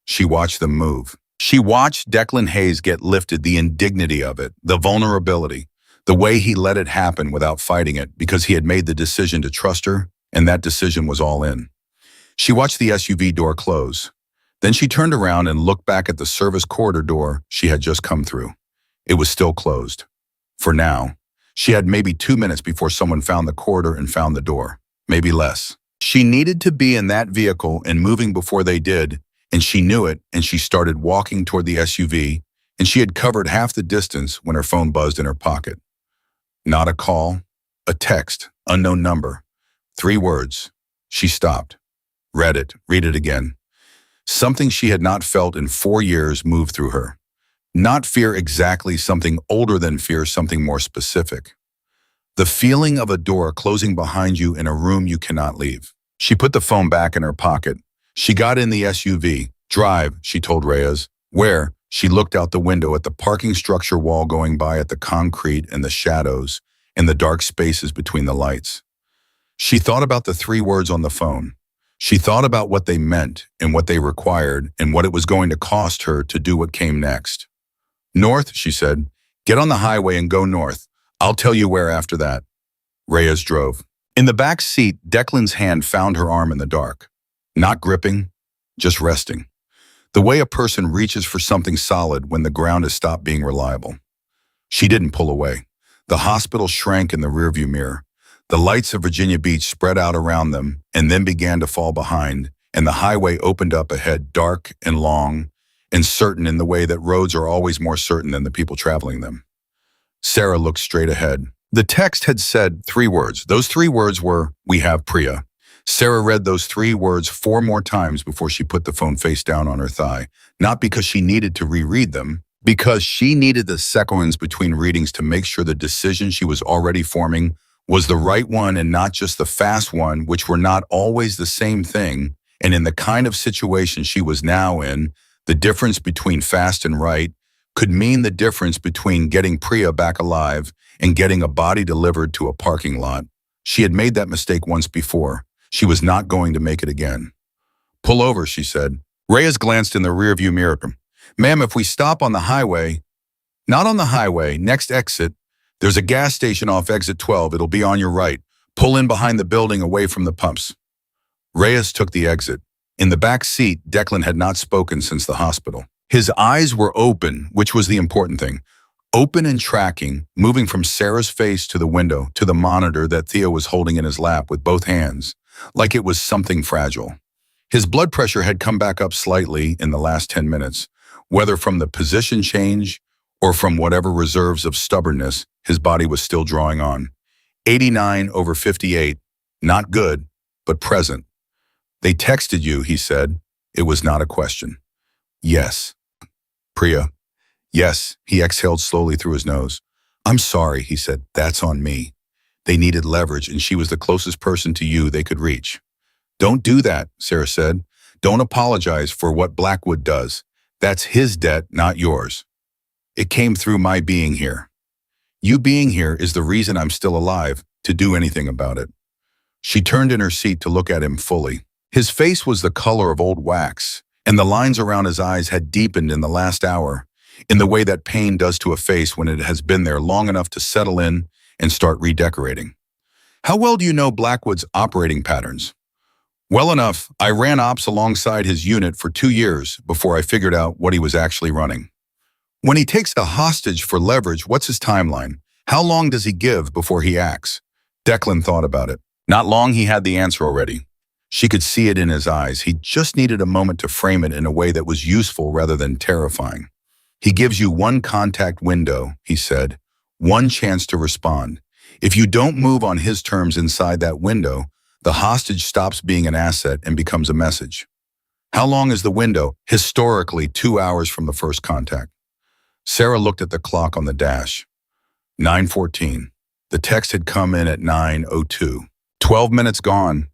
She watched them move. She watched Declan Hayes get lifted, the indignity of it, the vulnerability, the way he let it happen without fighting it because he had made the decision to trust her, and that decision was all in. She watched the SUV door close. Then she turned around and looked back at the service corridor door she had just come through. It was still closed. For now. She had maybe 2 minutes before someone found the corridor and found the door. Maybe less. She needed to be in that vehicle and moving before they did, and she knew it, and she started walking toward the SUV, and she had covered half the distance when her phone buzzed in her pocket. Not a call, a text, unknown number. 3 words. She stopped. Read it again. Something she had not felt in 4 years moved through her. Not fear exactly, something older than fear, something more specific. The feeling of a door closing behind you in a room you cannot leave. She put the phone back in her pocket. She got in the SUV. Drive, she told Reyes. Where? She looked out the window at the parking structure wall going by, at the concrete and the shadows and the dark spaces between the lights. She thought about the 3 words on the phone. She thought about what they meant and what they required and what it was going to cost her to do what came next. North, she said. Get on the highway and go north. I'll tell you where after that. Reyes drove. In the back seat, Declan's hand found her arm in the dark. Not gripping, just resting. The way a person reaches for something solid when the ground has stopped being reliable. She didn't pull away. The hospital shrank in the rearview mirror. The lights of Virginia Beach spread out around them and then began to fall behind, and the highway opened up ahead, dark and long and certain in the way that roads are always more certain than the people traveling them. Sarah looked straight ahead. The text had said 3 words. Those 3 words were, "We have Priya." Sarah read those 3 words 4 more times before she put the phone face down on her thigh, not because she needed to reread them, because she needed the seconds between readings to make sure the decision she was already forming was the right one and not just the fast one, which were not always the same thing. And in the kind of situation she was now in, the difference between fast and right could mean the difference between getting Priya back alive and getting a body delivered to a parking lot. She had made that mistake once before. She was not going to make it again. Pull over, she said. Reyes glanced in the rearview mirror. Ma'am, if we stop on the highway... Not on the highway, next exit. There's a gas station off exit 12. It'll be on your right. Pull in behind the building away from the pumps. Reyes took the exit. In the back seat, Declan had not spoken since the hospital. His eyes were open, which was the important thing. Open and tracking, moving from Sarah's face to the window, to the monitor that Theo was holding in his lap with both hands, like it was something fragile. His blood pressure had come back up slightly in the last 10 minutes, whether from the position change or from whatever reserves of stubbornness his body was still drawing on. 89/58, not good, but present. They texted you, he said. It was not a question. Yes. Priya. Yes, he exhaled slowly through his nose. I'm sorry, he said. That's on me. They needed leverage, and she was the closest person to you they could reach. Don't do that, Sarah said. Don't apologize for what Blackwood does. That's his debt, not yours. It came through my being here. You being here is the reason I'm still alive, to do anything about it. She turned in her seat to look at him fully. His face was the color of old wax, and the lines around his eyes had deepened in the last hour, in the way that pain does to a face when it has been there long enough to settle in and start redecorating. How well do you know Blackwood's operating patterns? Well enough. I ran ops alongside his unit for 2 years before I figured out what he was actually running. When he takes a hostage for leverage, what's his timeline? How long does he give before he acts? Declan thought about it. Not long. He had the answer already. She could see it in his eyes. He just needed a moment to frame it in a way that was useful rather than terrifying. He gives you one contact window, he said, one chance to respond. If you don't move on his terms inside that window, the hostage stops being an asset and becomes a message. How long is the window? Historically, 2 hours from the first contact. Sarah looked at the clock on the dash. 9:14. The text had come in at 9:02. 12 minutes gone.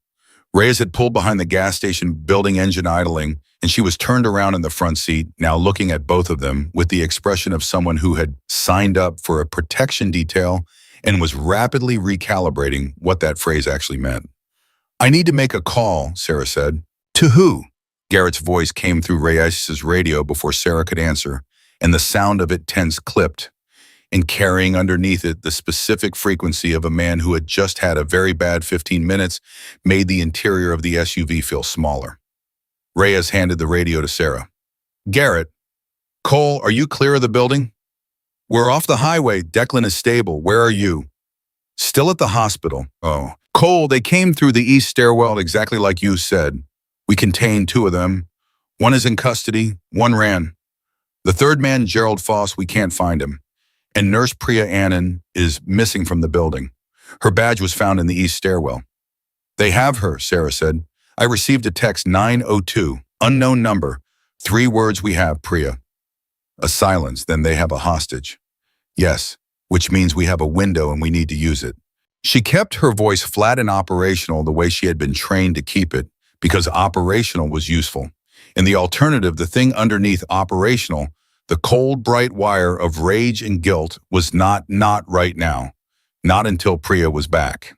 Reyes had pulled behind the gas station building, engine idling, and she was turned around in the front seat, now looking at both of them with the expression of someone who had signed up for a protection detail and was rapidly recalibrating what that phrase actually meant. I need to make a call, Sarah said. To who? Garrett's voice came through Reyes's radio before Sarah could answer, and the sound of it tense clipped, and carrying underneath it the specific frequency of a man who had just had a very bad 15 minutes made the interior of the SUV feel smaller. Reyes handed the radio to Sarah. Garrett, Cole, are you clear of the building? We're off the highway. Declan is stable. Where are you? Still at the hospital. Oh. Cole, they came through the east stairwell exactly like you said. We contained 2 of them. One is in custody. One ran. The third man, Gerald Foss, we can't find him. And Nurse Priya Annan is missing from the building. Her badge was found in the east stairwell. They have her, Sarah said. I received a text 9:02, unknown number. 3 words we have, Priya. A silence, then they have a hostage. Yes, which means we have a window and we need to use it. She kept her voice flat and operational the way she had been trained to keep it, because operational was useful. And the alternative, the thing underneath operational, the cold, bright wire of rage and guilt, was not right now. Not until Priya was back.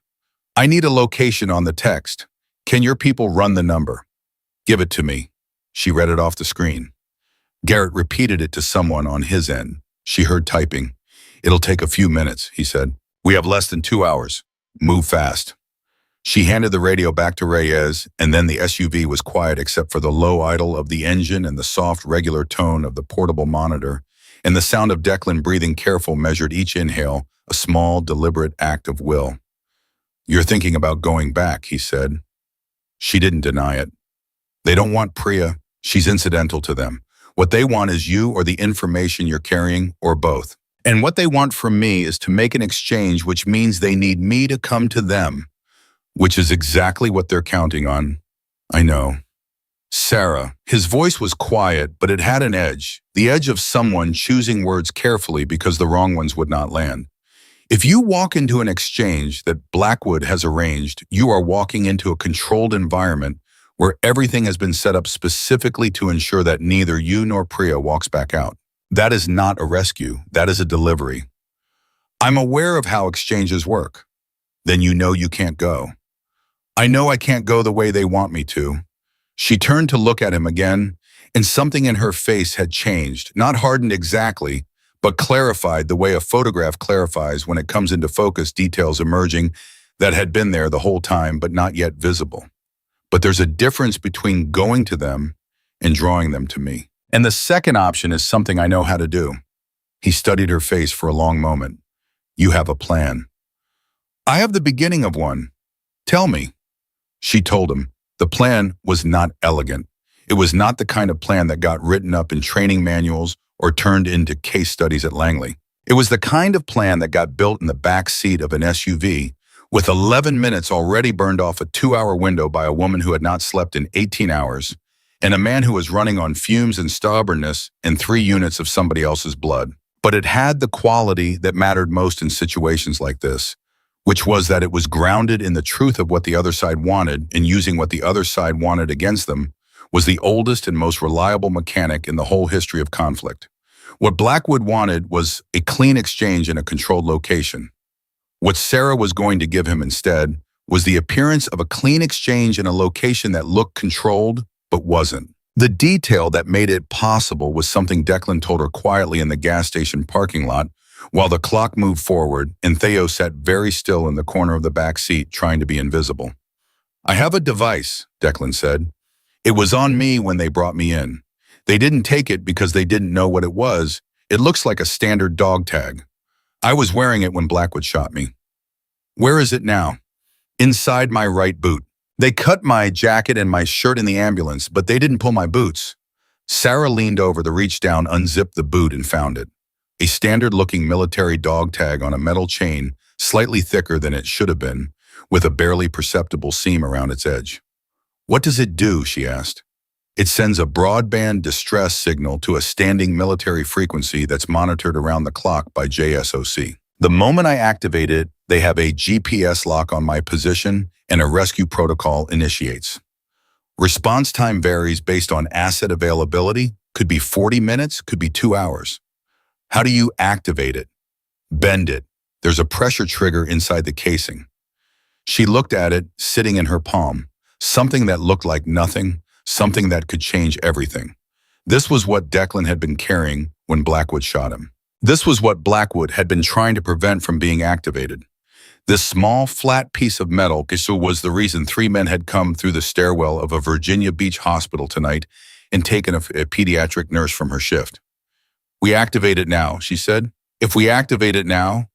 I need a location on the text. Can your people run the number? Give it to me. She read it off the screen. Garrett repeated it to someone on his end. She heard typing. It'll take a few minutes, he said. We have less than 2 hours. Move fast. She handed the radio back to Reyes, and then the SUV was quiet except for the low idle of the engine and the soft, regular tone of the portable monitor, and the sound of Declan breathing careful measured each inhale, a small, deliberate act of will. You're thinking about going back, he said. She didn't deny it. They don't want Priya. She's incidental to them. What they want is you or the information you're carrying, or both. And what they want from me is to make an exchange, which means they need me to come to them, which is exactly what they're counting on. I know. Sarah, his voice was quiet, but it had an edge, the edge of someone choosing words carefully because the wrong ones would not land. If you walk into an exchange that Blackwood has arranged, you are walking into a controlled environment where everything has been set up specifically to ensure that neither you nor Priya walks back out. That is not a rescue. That is a delivery. I'm aware of how exchanges work. Then you know you can't go. I know I can't go the way they want me to. She turned to look at him again, and something in her face had changed, not hardened exactly, but clarified the way a photograph clarifies when it comes into focus, details emerging that had been there the whole time but not yet visible. But there's a difference between going to them and drawing them to me. And the second option is something I know how to do. He studied her face for a long moment. You have a plan. I have the beginning of one. Tell me. She told him. The plan was not elegant. It was not the kind of plan that got written up in training manuals or turned into case studies at Langley. It was the kind of plan that got built in the back seat of an SUV with 11 minutes already burned off a 2-hour window by a woman who had not slept in 18 hours and a man who was running on fumes and stubbornness and 3 units of somebody else's blood. But it had the quality that mattered most in situations like this, which was that it was grounded in the truth of what the other side wanted, and using what the other side wanted against them was the oldest and most reliable mechanic in the whole history of conflict. What Blackwood wanted was a clean exchange in a controlled location. What Sarah was going to give him instead was the appearance of a clean exchange in a location that looked controlled but wasn't. The detail that made it possible was something Declan told her quietly in the gas station parking lot while the clock moved forward and Theo sat very still in the corner of the back seat trying to be invisible. "I have a device," Declan said. "It was on me when they brought me in. They didn't take it because they didn't know what it was. It looks like a standard dog tag. I was wearing it when Blackwood shot me." "Where is it now?" "Inside my right boot. They cut my jacket and my shirt in the ambulance, but they didn't pull my boots." Sarah leaned over to reach down, unzip the boot, and found it. A standard-looking military dog tag on a metal chain, slightly thicker than it should have been, with a barely perceptible seam around its edge. "What does it do?" she asked. "It sends a broadband distress signal to a standing military frequency that's monitored around the clock by JSOC. The moment I activate it, they have a GPS lock on my position and a rescue protocol initiates. Response time varies based on asset availability, could be 40 minutes, could be 2 hours. How do you activate it?" "Bend it. There's a pressure trigger inside the casing." She looked at it, sitting in her palm, something that looked like nothing, something that could change everything. This was what Declan had been carrying when Blackwood shot him. This was what Blackwood had been trying to prevent from being activated. This small, flat piece of metal was the reason 3 men had come through the stairwell of a Virginia Beach hospital tonight and taken a pediatric nurse from her shift. "We activate it now," she said. "If we activate it now,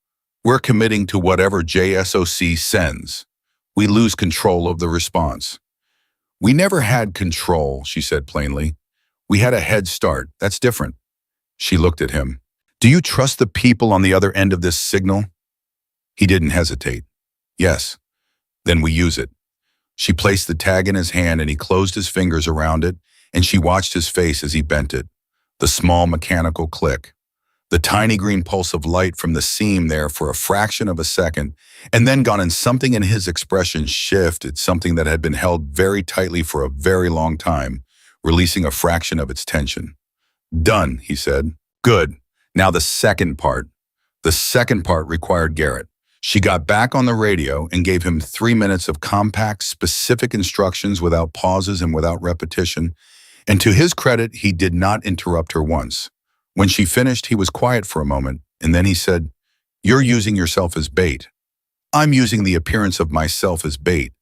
we're committing to whatever JSOC sends. We lose control of the response." "We never had control," she said plainly. "We had a head start. That's different." She looked at him. "Do you trust the people on the other end of this signal?" He didn't hesitate. "Yes." "Then we use it." She placed the tag in his hand and he closed his fingers around it, and she watched his face as he bent it. The small mechanical click. The tiny green pulse of light from the seam there for a fraction of a second, and then gone, and something in his expression shifted, something that had been held very tightly for a very long time, releasing a fraction of its tension. "Done," he said. "Good. Now the second part." The second part required Garrett. She got back on the radio and gave him 3 minutes of compact, specific instructions without pauses and without repetition, and to his credit, he did not interrupt her once. When she finished, he was quiet for a moment, and then he said, "You're using yourself as bait. I'm using the appearance of myself as bait.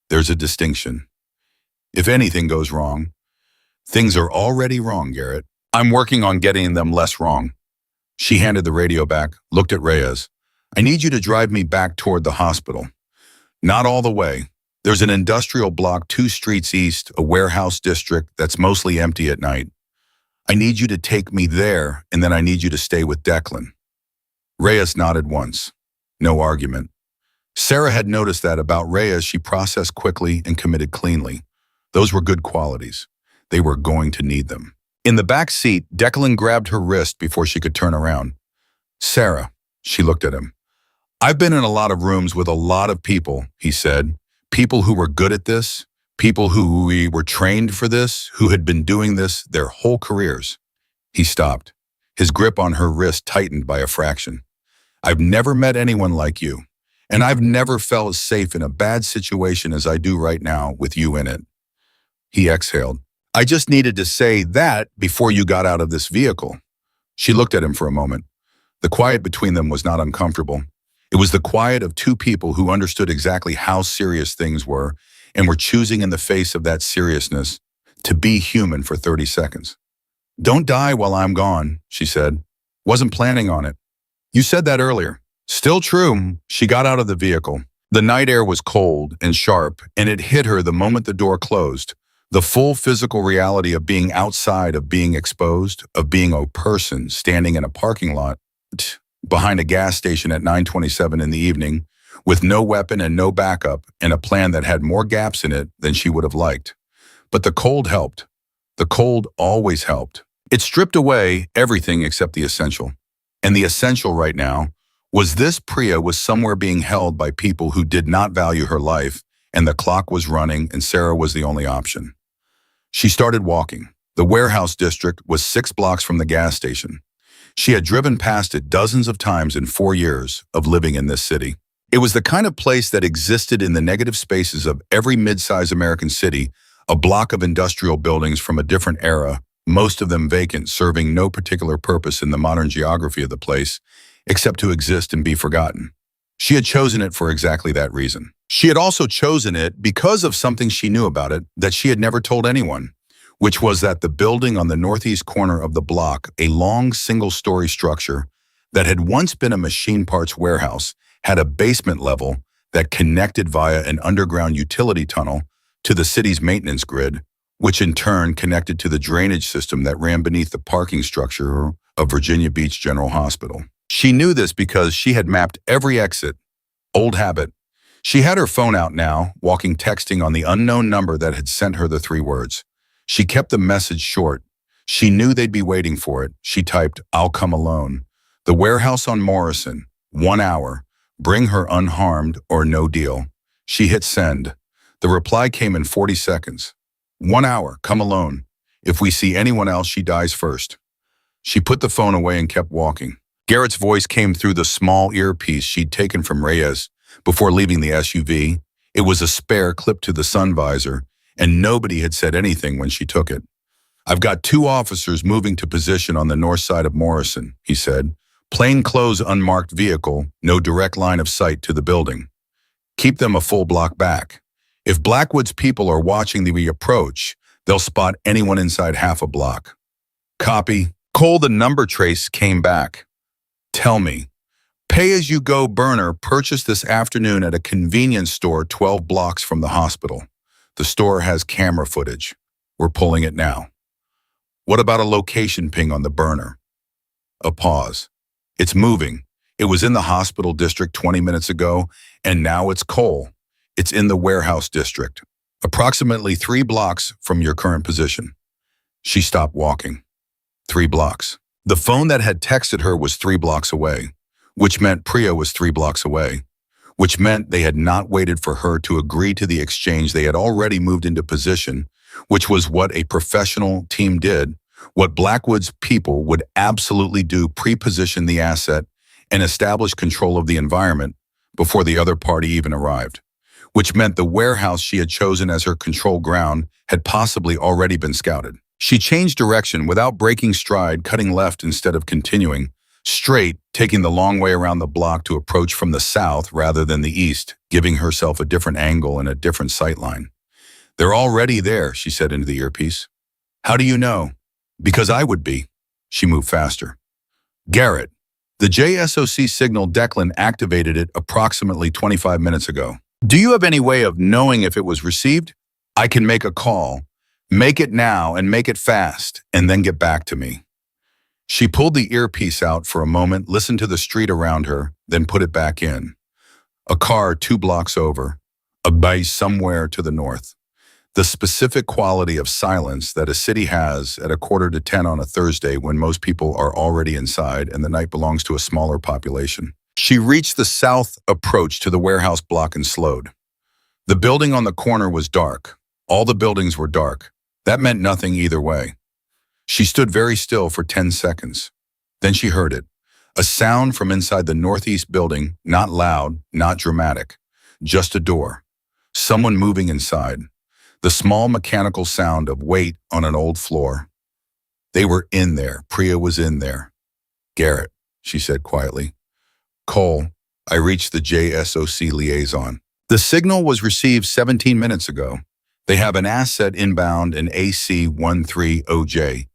There's a distinction. If anything goes wrong, things are already wrong, Garrett. I'm working on getting them less wrong." She handed the radio back, looked at Reyes. "I need you to drive me back toward the hospital." "Not all the way. There's an industrial block 2 streets east, a warehouse district that's mostly empty at night. I need you to take me there, and then I need you to stay with Declan." Reyes nodded once. No argument. Sarah had noticed that about Reyes. She processed quickly and committed cleanly. Those were good qualities. They were going to need them. In the back seat, Declan grabbed her wrist before she could turn around. "Sarah," she looked at him. "I've been in a lot of rooms with a lot of people," he said. "People who were good at this, people who were trained for this, who had been doing this their whole careers." He stopped. His grip on her wrist tightened by a fraction. "I've never met anyone like you, and I've never felt as safe in a bad situation as I do right now with you in it." He exhaled. "I just needed to say that before you got out of this vehicle." She looked at him for a moment. The quiet between them was not uncomfortable. It was the quiet of 2 people who understood exactly how serious things were and were choosing in the face of that seriousness to be human for 30 seconds. "Don't die while I'm gone," she said. "Wasn't planning on it." "You said that earlier." "Still true." She got out of the vehicle. The night air was cold and sharp, and it hit her the moment the door closed. The full physical reality of being outside, of being exposed, of being a person standing in a parking lot behind a gas station at 9:27 in the evening with no weapon and no backup and a plan that had more gaps in it than she would have liked. But the cold helped. The cold always helped. It stripped away everything except the essential. And the essential right now was this: Priya was somewhere being held by people who did not value her life, and the clock was running, and Sarah was the only option. She started walking. The warehouse district was 6 blocks from the gas station. She had driven past it dozens of times in 4 years of living in this city. It was the kind of place that existed in the negative spaces of every mid-sized American city, a block of industrial buildings from a different era, most of them vacant, serving no particular purpose in the modern geography of the place, except to exist and be forgotten. She had chosen it for exactly that reason. She had also chosen it because of something she knew about it that she had never told anyone, which was that the building on the northeast corner of the block, a long single-story structure that had once been a machine parts warehouse, had a basement level that connected via an underground utility tunnel to the city's maintenance grid, which in turn connected to the drainage system that ran beneath the parking structure of Virginia Beach General Hospital. She knew this because she had mapped every exit. Old habit. She had her phone out now, walking texting on the unknown number that had sent her the 3 words. She kept the message short. She knew they'd be waiting for it. She typed, "I'll come alone. The warehouse on Morrison. 1 hour. Bring her unharmed or no deal." She hit send. The reply came in 40 seconds. 1 hour. Come alone. If we see anyone else, she dies first. She put the phone away and kept walking. Garrett's voice came through the small earpiece she'd taken from Reyes before leaving the SUV. It was a spare clipped to the sun visor, and nobody had said anything when she took it. "I've got 2 officers moving to position on the north side of Morrison," he said. "Plainclothes unmarked vehicle, no direct line of sight to the building. Keep them a full block back. If Blackwood's people are watching the approach, they'll spot anyone inside half a block." "Copy." Cole, the number trace, came back. "Tell me, pay-as-you-go burner purchased this afternoon at a convenience store 12 blocks from the hospital. The store has camera footage. We're pulling it now." "What about a location ping on the burner?" A pause. "It's moving. It was in the hospital district 20 minutes ago, and now it's Cole. It's in the warehouse district, approximately 3 blocks from your current position." She stopped walking. 3 blocks. The phone that had texted her was 3 blocks away, which meant Priya was 3 blocks away, which meant they had not waited for her to agree to the exchange. They had already moved into position, which was what a professional team did, what Blackwood's people would absolutely do: pre-position the asset and establish control of the environment before the other party even arrived, which meant the warehouse she had chosen as her control ground had possibly already been scouted. She changed direction without breaking stride, cutting left instead of continuing straight, taking the long way around the block to approach from the south rather than the east, giving herself a different angle and a different sight line. "They're already there," she said into the earpiece. "How do you know?" "Because I would be." She moved faster. "Garrett, the JSOC signal Declan activated it approximately 25 minutes ago. Do you have any way of knowing if it was received? I can make a call. Make it now and make it fast, and then get back to me." She pulled the earpiece out for a moment, listened to the street around her, then put it back in. A car 2 blocks over, a base somewhere to the north. The specific quality of silence that a city has at 9:45 on a Thursday when most people are already inside and the night belongs to a smaller population. She reached the south approach to the warehouse block and slowed. The building on the corner was dark. All the buildings were dark. That meant nothing either way. She stood very still for 10 seconds. Then she heard it. A sound from inside the northeast building, not loud, not dramatic. Just a door. Someone moving inside. The small mechanical sound of weight on an old floor. They were in there. Priya was in there. "Garrett," she said quietly. "Cole, I reached the JSOC liaison. The signal was received 17 minutes ago. They have an asset inbound, an AC-13OJ,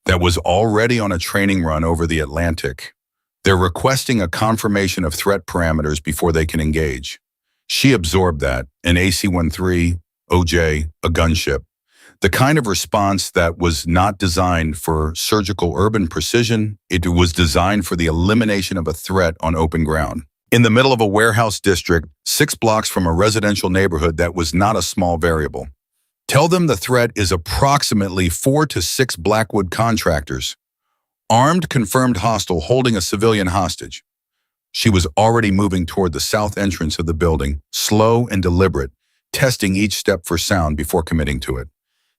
that was already on a training run over the Atlantic. They're requesting a confirmation of threat parameters before they can engage." She absorbed that. An AC-13OJ, a gunship. The kind of response that was not designed for surgical urban precision. It was designed for the elimination of a threat on open ground. In the middle of a warehouse district, 6 blocks from a residential neighborhood, that was not a small variable. "Tell them the threat is approximately 4 to 6 Blackwood contractors. Armed, confirmed hostile, holding a civilian hostage." She was already moving toward the south entrance of the building, slow and deliberate, testing each step for sound before committing to it.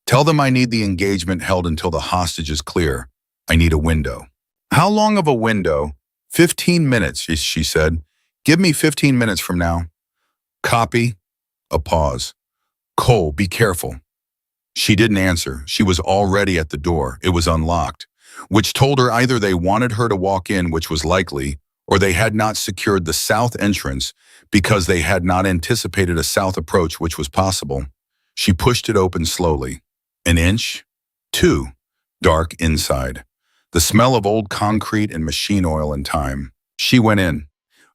"Tell them I need the engagement held until the hostage is clear. I need a window." How long of a window? 15 minutes, she said. Give me 15 minutes from now. Copy. A pause. Cole, be careful. She didn't answer. She was already at the door. It was unlocked, which told her either they wanted her to walk in, which was likely, or they had not secured the south entrance because they had not anticipated a south approach, which was possible. She pushed it open slowly. An inch, two, dark inside. The smell of old concrete and machine oil and time. She went in.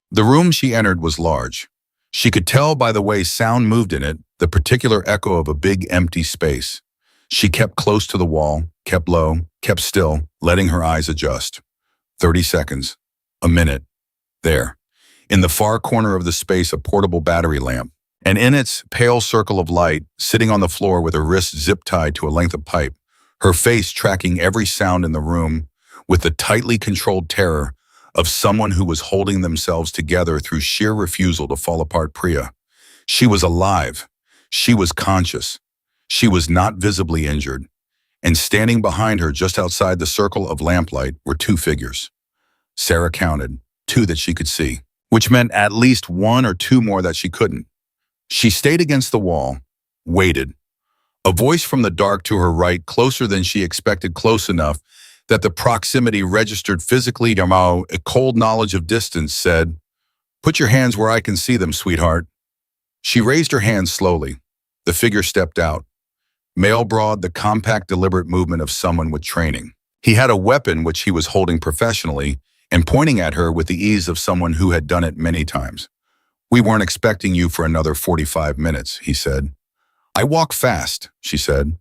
The room she entered was large. She could tell by the way sound moved in it, the particular echo of a big empty space. She kept close to the wall, kept low, kept still, letting her eyes adjust. 30 seconds. A minute. There. In the far corner of the space, a portable battery lamp. And in its pale circle of light, sitting on the floor with her wrist zip-tied to a length of pipe, her face tracking every sound in the room with the tightly controlled terror of someone who was holding themselves together through sheer refusal to fall apart. Priya. She was alive. She was conscious. She was not visibly injured. And standing behind her just outside the circle of lamplight were two figures. Sarah counted, two that she could see, which meant at least one or two more that she couldn't. She stayed against the wall, waited. A voice from the dark to her right, closer than she expected, close enough that the proximity registered physically. A cold knowledge of distance said, "Put your hands where I can see them, sweetheart." She raised her hands slowly. The figure stepped out. Male broad, the compact, deliberate movement of someone with training. He had a weapon which he was holding professionally and pointing at her with the ease of someone who had done it many times. "We weren't expecting you for another 45 minutes, he said. "I walk fast," she said.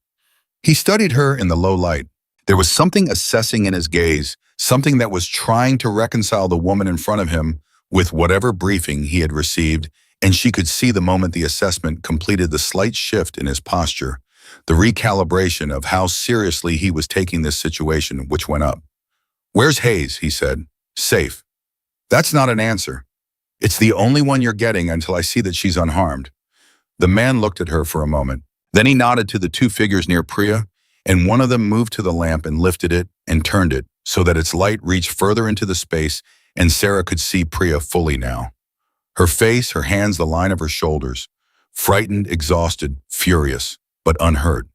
He studied her in the low light. There was something assessing in his gaze, something that was trying to reconcile the woman in front of him with whatever briefing he had received, and she could see the moment the assessment completed the slight shift in his posture, the recalibration of how seriously he was taking this situation, which went up. "Where's Hayes?" he said. "Safe." "That's not an answer. It's the only one you're getting until I see that she's unharmed." The man looked at her for a moment. Then he nodded to the two figures near Priya, and one of them moved to the lamp and lifted it and turned it so that its light reached further into the space, and Sarah could see Priya fully now. Her face, her hands, the line of her shoulders. Frightened, exhausted, furious, but unhurt.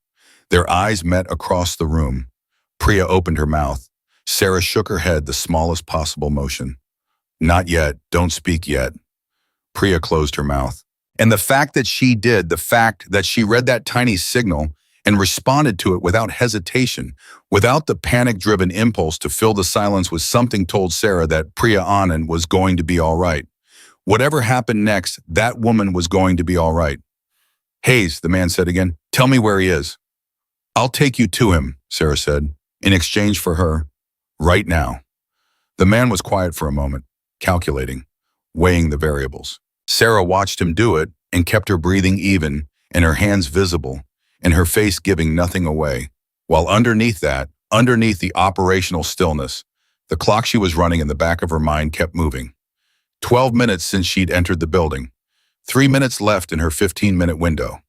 Their eyes met across the room. Priya opened her mouth. Sarah shook her head, the smallest possible motion. "Not yet. Don't speak yet." Priya closed her mouth. And the fact that she did, the fact that she read that tiny signal and responded to it without hesitation, without the panic-driven impulse to fill the silence with something, told Sarah that Priya Anand was going to be all right. Whatever happened next, that woman was going to be all right. "Hayes," the man said again, "tell me where he is." "I'll take you to him," Sarah said, "in exchange for her, right now." The man was quiet for a moment, calculating, weighing the variables. Sarah watched him do it and kept her breathing even and her hands visible and her face giving nothing away, while underneath that, underneath the operational stillness, the clock she was running in the back of her mind kept moving. 12 minutes since she'd entered the building. 3 minutes left in her 15-minute window.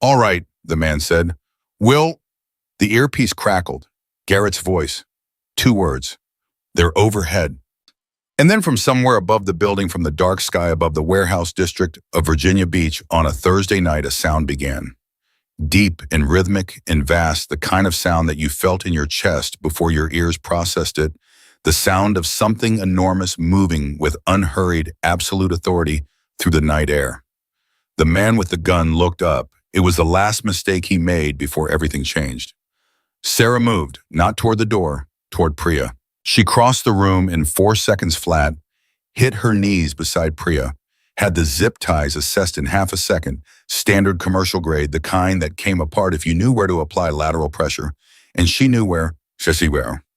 "All right," the man said. "Will..." The earpiece crackled. Garrett's voice. 2 words. "They're overhead." And then from somewhere above the building, from the dark sky above the warehouse district of Virginia Beach on a Thursday night, a sound began. Deep and rhythmic and vast, the kind of sound that you felt in your chest before your ears processed it, the sound of something enormous moving with unhurried, absolute authority through the night air. The man with the gun looked up. It was the last mistake he made before everything changed. Sarah moved, not toward the door, toward Priya. She crossed the room in 4 seconds flat, hit her knees beside Priya, had the zip ties assessed in half a second, standard commercial grade, the kind that came apart if you knew where to apply lateral pressure, and she knew where.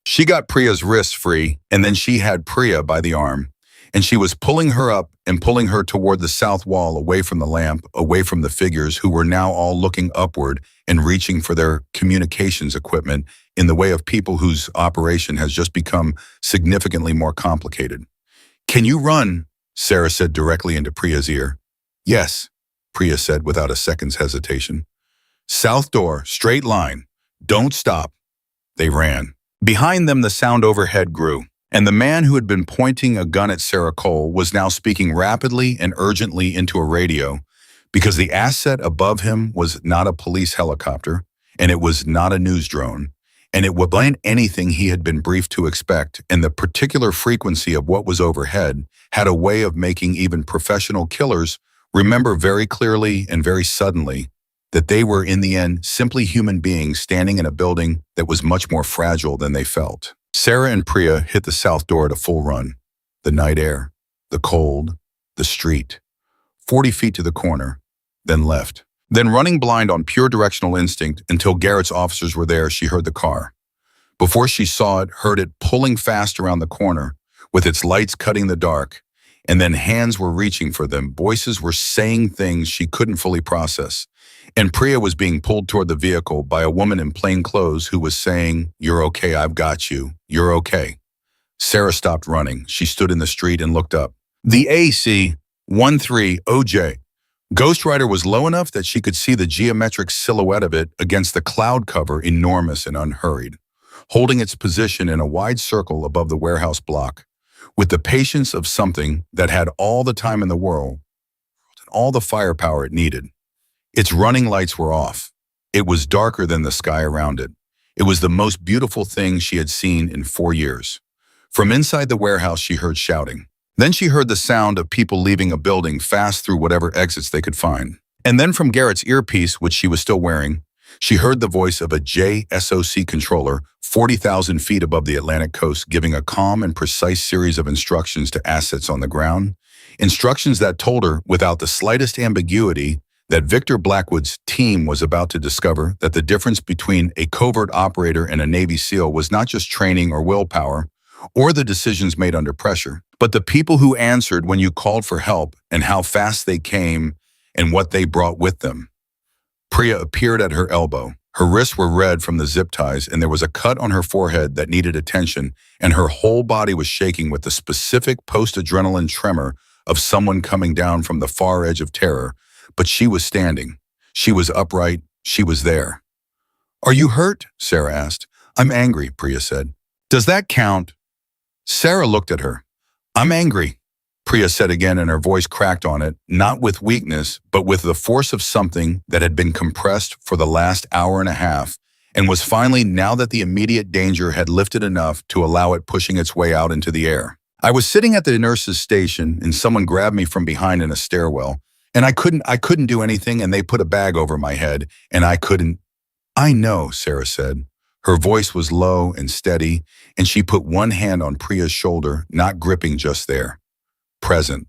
She got Priya's wrists free, and then she had Priya by the arm, and she was pulling her up and pulling her toward the south wall, away from the lamp, away from the figures who were now all looking upward and reaching for their communications equipment in the way of people whose operation has just become significantly more complicated. "Can you run?" Sarah said directly into Priya's ear. "Yes," Priya said without a second's hesitation. "South door, straight line. Don't stop." They ran. Behind them, the sound overhead grew. And the man who had been pointing a gun at Sarah Cole was now speaking rapidly and urgently into a radio because the asset above him was not a police helicopter, and it was not a news drone, and it wasn't anything he had been briefed to expect, and the particular frequency of what was overhead had a way of making even professional killers remember very clearly and very suddenly that they were in the end simply human beings standing in a building that was much more fragile than they felt. Sarah and Priya hit the south door at a full run. The night air, the cold, the street. 40 feet to the corner, then left. Then running blind on pure directional instinct until Garrett's officers were there, she heard the car. Before she saw it, heard it pulling fast around the corner, with its lights cutting the dark, and then hands were reaching for them, voices were saying things she couldn't fully process. And Priya was being pulled toward the vehicle by a woman in plain clothes who was saying, "You're okay, I've got you. You're okay." Sarah stopped running. She stood in the street and looked up. The AC-13 OJ. Ghost Rider was low enough that she could see the geometric silhouette of it against the cloud cover, enormous and unhurried, holding its position in a wide circle above the warehouse block, with the patience of something that had all the time in the world and all the firepower it needed. Its running lights were off. It was darker than the sky around it. It was the most beautiful thing she had seen in 4 years. From inside the warehouse, she heard shouting. Then she heard the sound of people leaving a building fast through whatever exits they could find. And then from Garrett's earpiece, which she was still wearing, she heard the voice of a JSOC controller 40,000 feet above the Atlantic coast giving a calm and precise series of instructions to assets on the ground, instructions that told her, without the slightest ambiguity, that Victor Blackwood's team was about to discover that the difference between a covert operator and a Navy SEAL was not just training or willpower, or the decisions made under pressure, but the people who answered when you called for help and how fast they came and what they brought with them. Priya appeared at her elbow. Her wrists were red from the zip ties, and there was a cut on her forehead that needed attention, and her whole body was shaking with the specific post-adrenaline tremor of someone coming down from the far edge of terror. But she was standing. She was upright. She was there. "Are you hurt?" Sarah asked. "I'm angry," Priya said. "Does that count?" Sarah looked at her. "I'm angry," Priya said again, and her voice cracked on it, not with weakness, but with the force of something that had been compressed for the last hour and a half, and was finally, now that the immediate danger had lifted enough to allow it pushing its way out into the air. "I was sitting at the nurse's station, and someone grabbed me from behind in a stairwell, and I couldn't do anything, and they put a bag over my head, and I couldn't." "I know," Sarah said. Her voice was low and steady, and she put one hand on Priya's shoulder, not gripping just there. Present.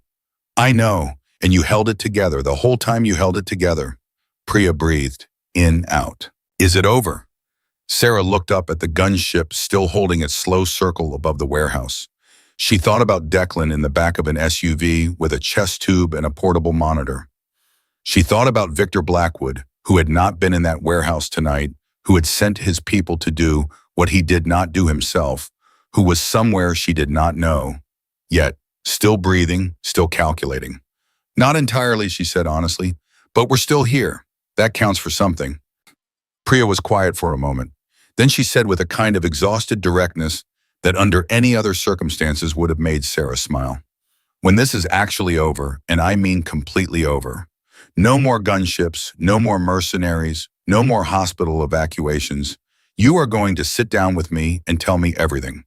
"I know, and you held it together. The whole time you held it together." Priya breathed, in, out. "Is it over?" Sarah looked up at the gunship still holding its slow circle above the warehouse. She thought about Declan in the back of an SUV with a chest tube and a portable monitor. She thought about Victor Blackwood, who had not been in that warehouse tonight, who had sent his people to do what he did not do himself, who was somewhere she did not know, yet still breathing, still calculating. "Not entirely," she said honestly, "but we're still here. That counts for something." Priya was quiet for a moment. Then she said with a kind of exhausted directness that under any other circumstances would have made Sarah smile. "When this is actually over, and I mean completely over, no more gunships, no more mercenaries, no more hospital evacuations, you are going to sit down with me and tell me everything.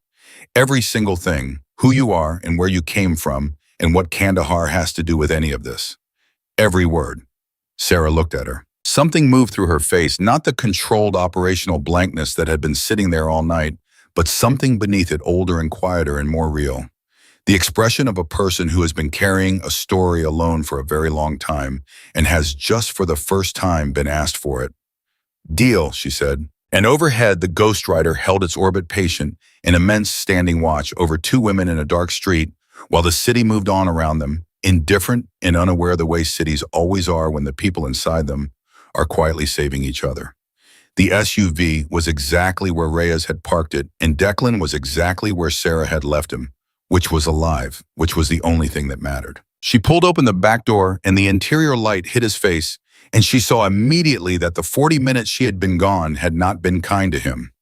Every single thing, who you are and where you came from and what Kandahar has to do with any of this. Every word." Sarah looked at her. Something moved through her face, not the controlled operational blankness that had been sitting there all night, but something beneath it older and quieter and more real. The expression of a person who has been carrying a story alone for a very long time and has just for the first time been asked for it. "Deal," she said. And overhead, the Ghost Rider held its orbit patient, an immense standing watch over two women in a dark street, while the city moved on around them, indifferent and unaware the way cities always are when the people inside them are quietly saving each other. The SUV was exactly where Reyes had parked it, and Declan was exactly where Sarah had left him, which was alive, which was the only thing that mattered. She pulled open the back door, and the interior light hit his face, and she saw immediately that the 40 minutes she had been gone had not been kind to him.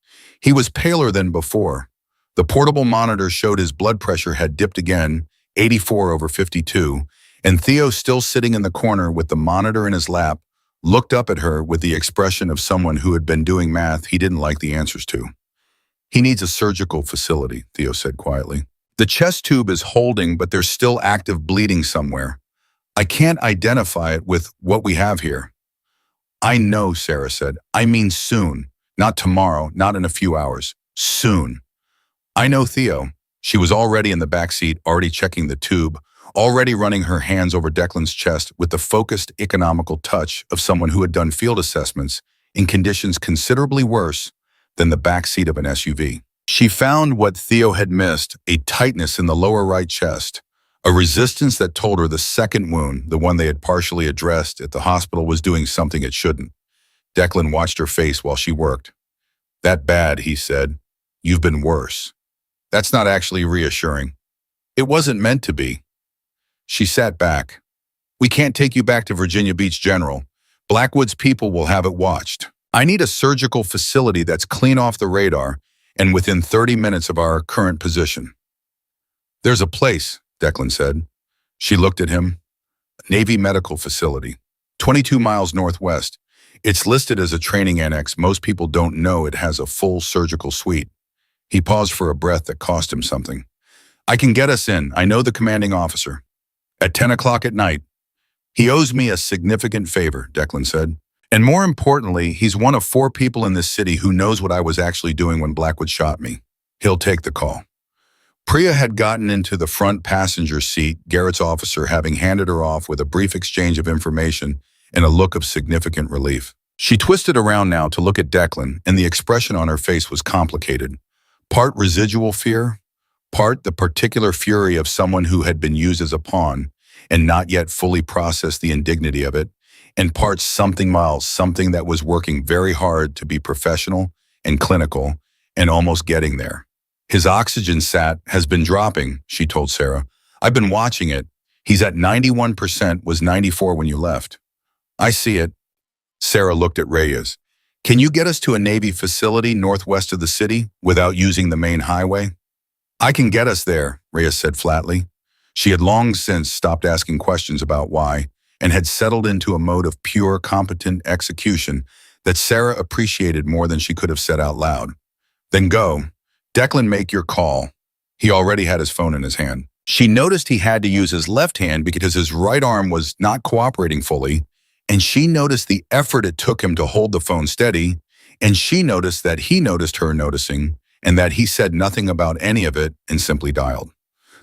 He was paler than before. The portable monitor showed his blood pressure had dipped again, 84/52, and Theo, still sitting in the corner with the monitor in his lap, looked up at her with the expression of someone who had been doing math he didn't like the answers to. "He needs a surgical facility," Theo said quietly. "The chest tube is holding, but there's still active bleeding somewhere. I can't identify it with what we have here." "I know," Sarah said. "I mean soon. Not tomorrow, not in a few hours. Soon." "I know, Theo." She was already in the back seat, already checking the tube, already running her hands over Declan's chest with the focused, economical touch of someone who had done field assessments in conditions considerably worse than the back seat of an SUV. She found what Theo had missed, a tightness in the lower right chest, a resistance that told her the second wound, the one they had partially addressed at the hospital, was doing something it shouldn't. Declan watched her face while she worked. "That bad," he said. "You've been worse." "That's not actually reassuring." "It wasn't meant to be." She sat back. "We can't take you back to Virginia Beach General. Blackwood's people will have it watched. I need a surgical facility that's clean off the radar and within 30 minutes of our current position." "There's a place," Declan said. She looked at him. "A Navy medical facility, 22 miles northwest. It's listed as a training annex. Most people don't know it has a full surgical suite." He paused for a breath that cost him something. "I can get us in. I know the commanding officer. At 10 o'clock at night." "He owes me a significant favor," Declan said. "And more importantly, he's one of 4 people in this city who knows what I was actually doing when Blackwood shot me. He'll take the call." Priya had gotten into the front passenger seat, Garrett's officer having handed her off with a brief exchange of information and a look of significant relief. She twisted around now to look at Declan, and the expression on her face was complicated. Part residual fear, part the particular fury of someone who had been used as a pawn and not yet fully processed the indignity of it, and part something miles, something that was working very hard to be professional and clinical and almost getting there. "His oxygen sat has been dropping," she told Sarah. "I've been watching it. He's at 91%, was 94 when you left." "I see it." Sarah looked at Reyes. "Can you get us to a Navy facility northwest of the city without using the main highway?" "I can get us there," Reyes said flatly. She had long since stopped asking questions about why and had settled into a mode of pure, competent execution that Sarah appreciated more than she could have said out loud. "Then go. Declan, make your call." He already had his phone in his hand. She noticed he had to use his left hand because his right arm was not cooperating fully, and she noticed the effort it took him to hold the phone steady, and she noticed that he noticed her noticing, and that he said nothing about any of it and simply dialed.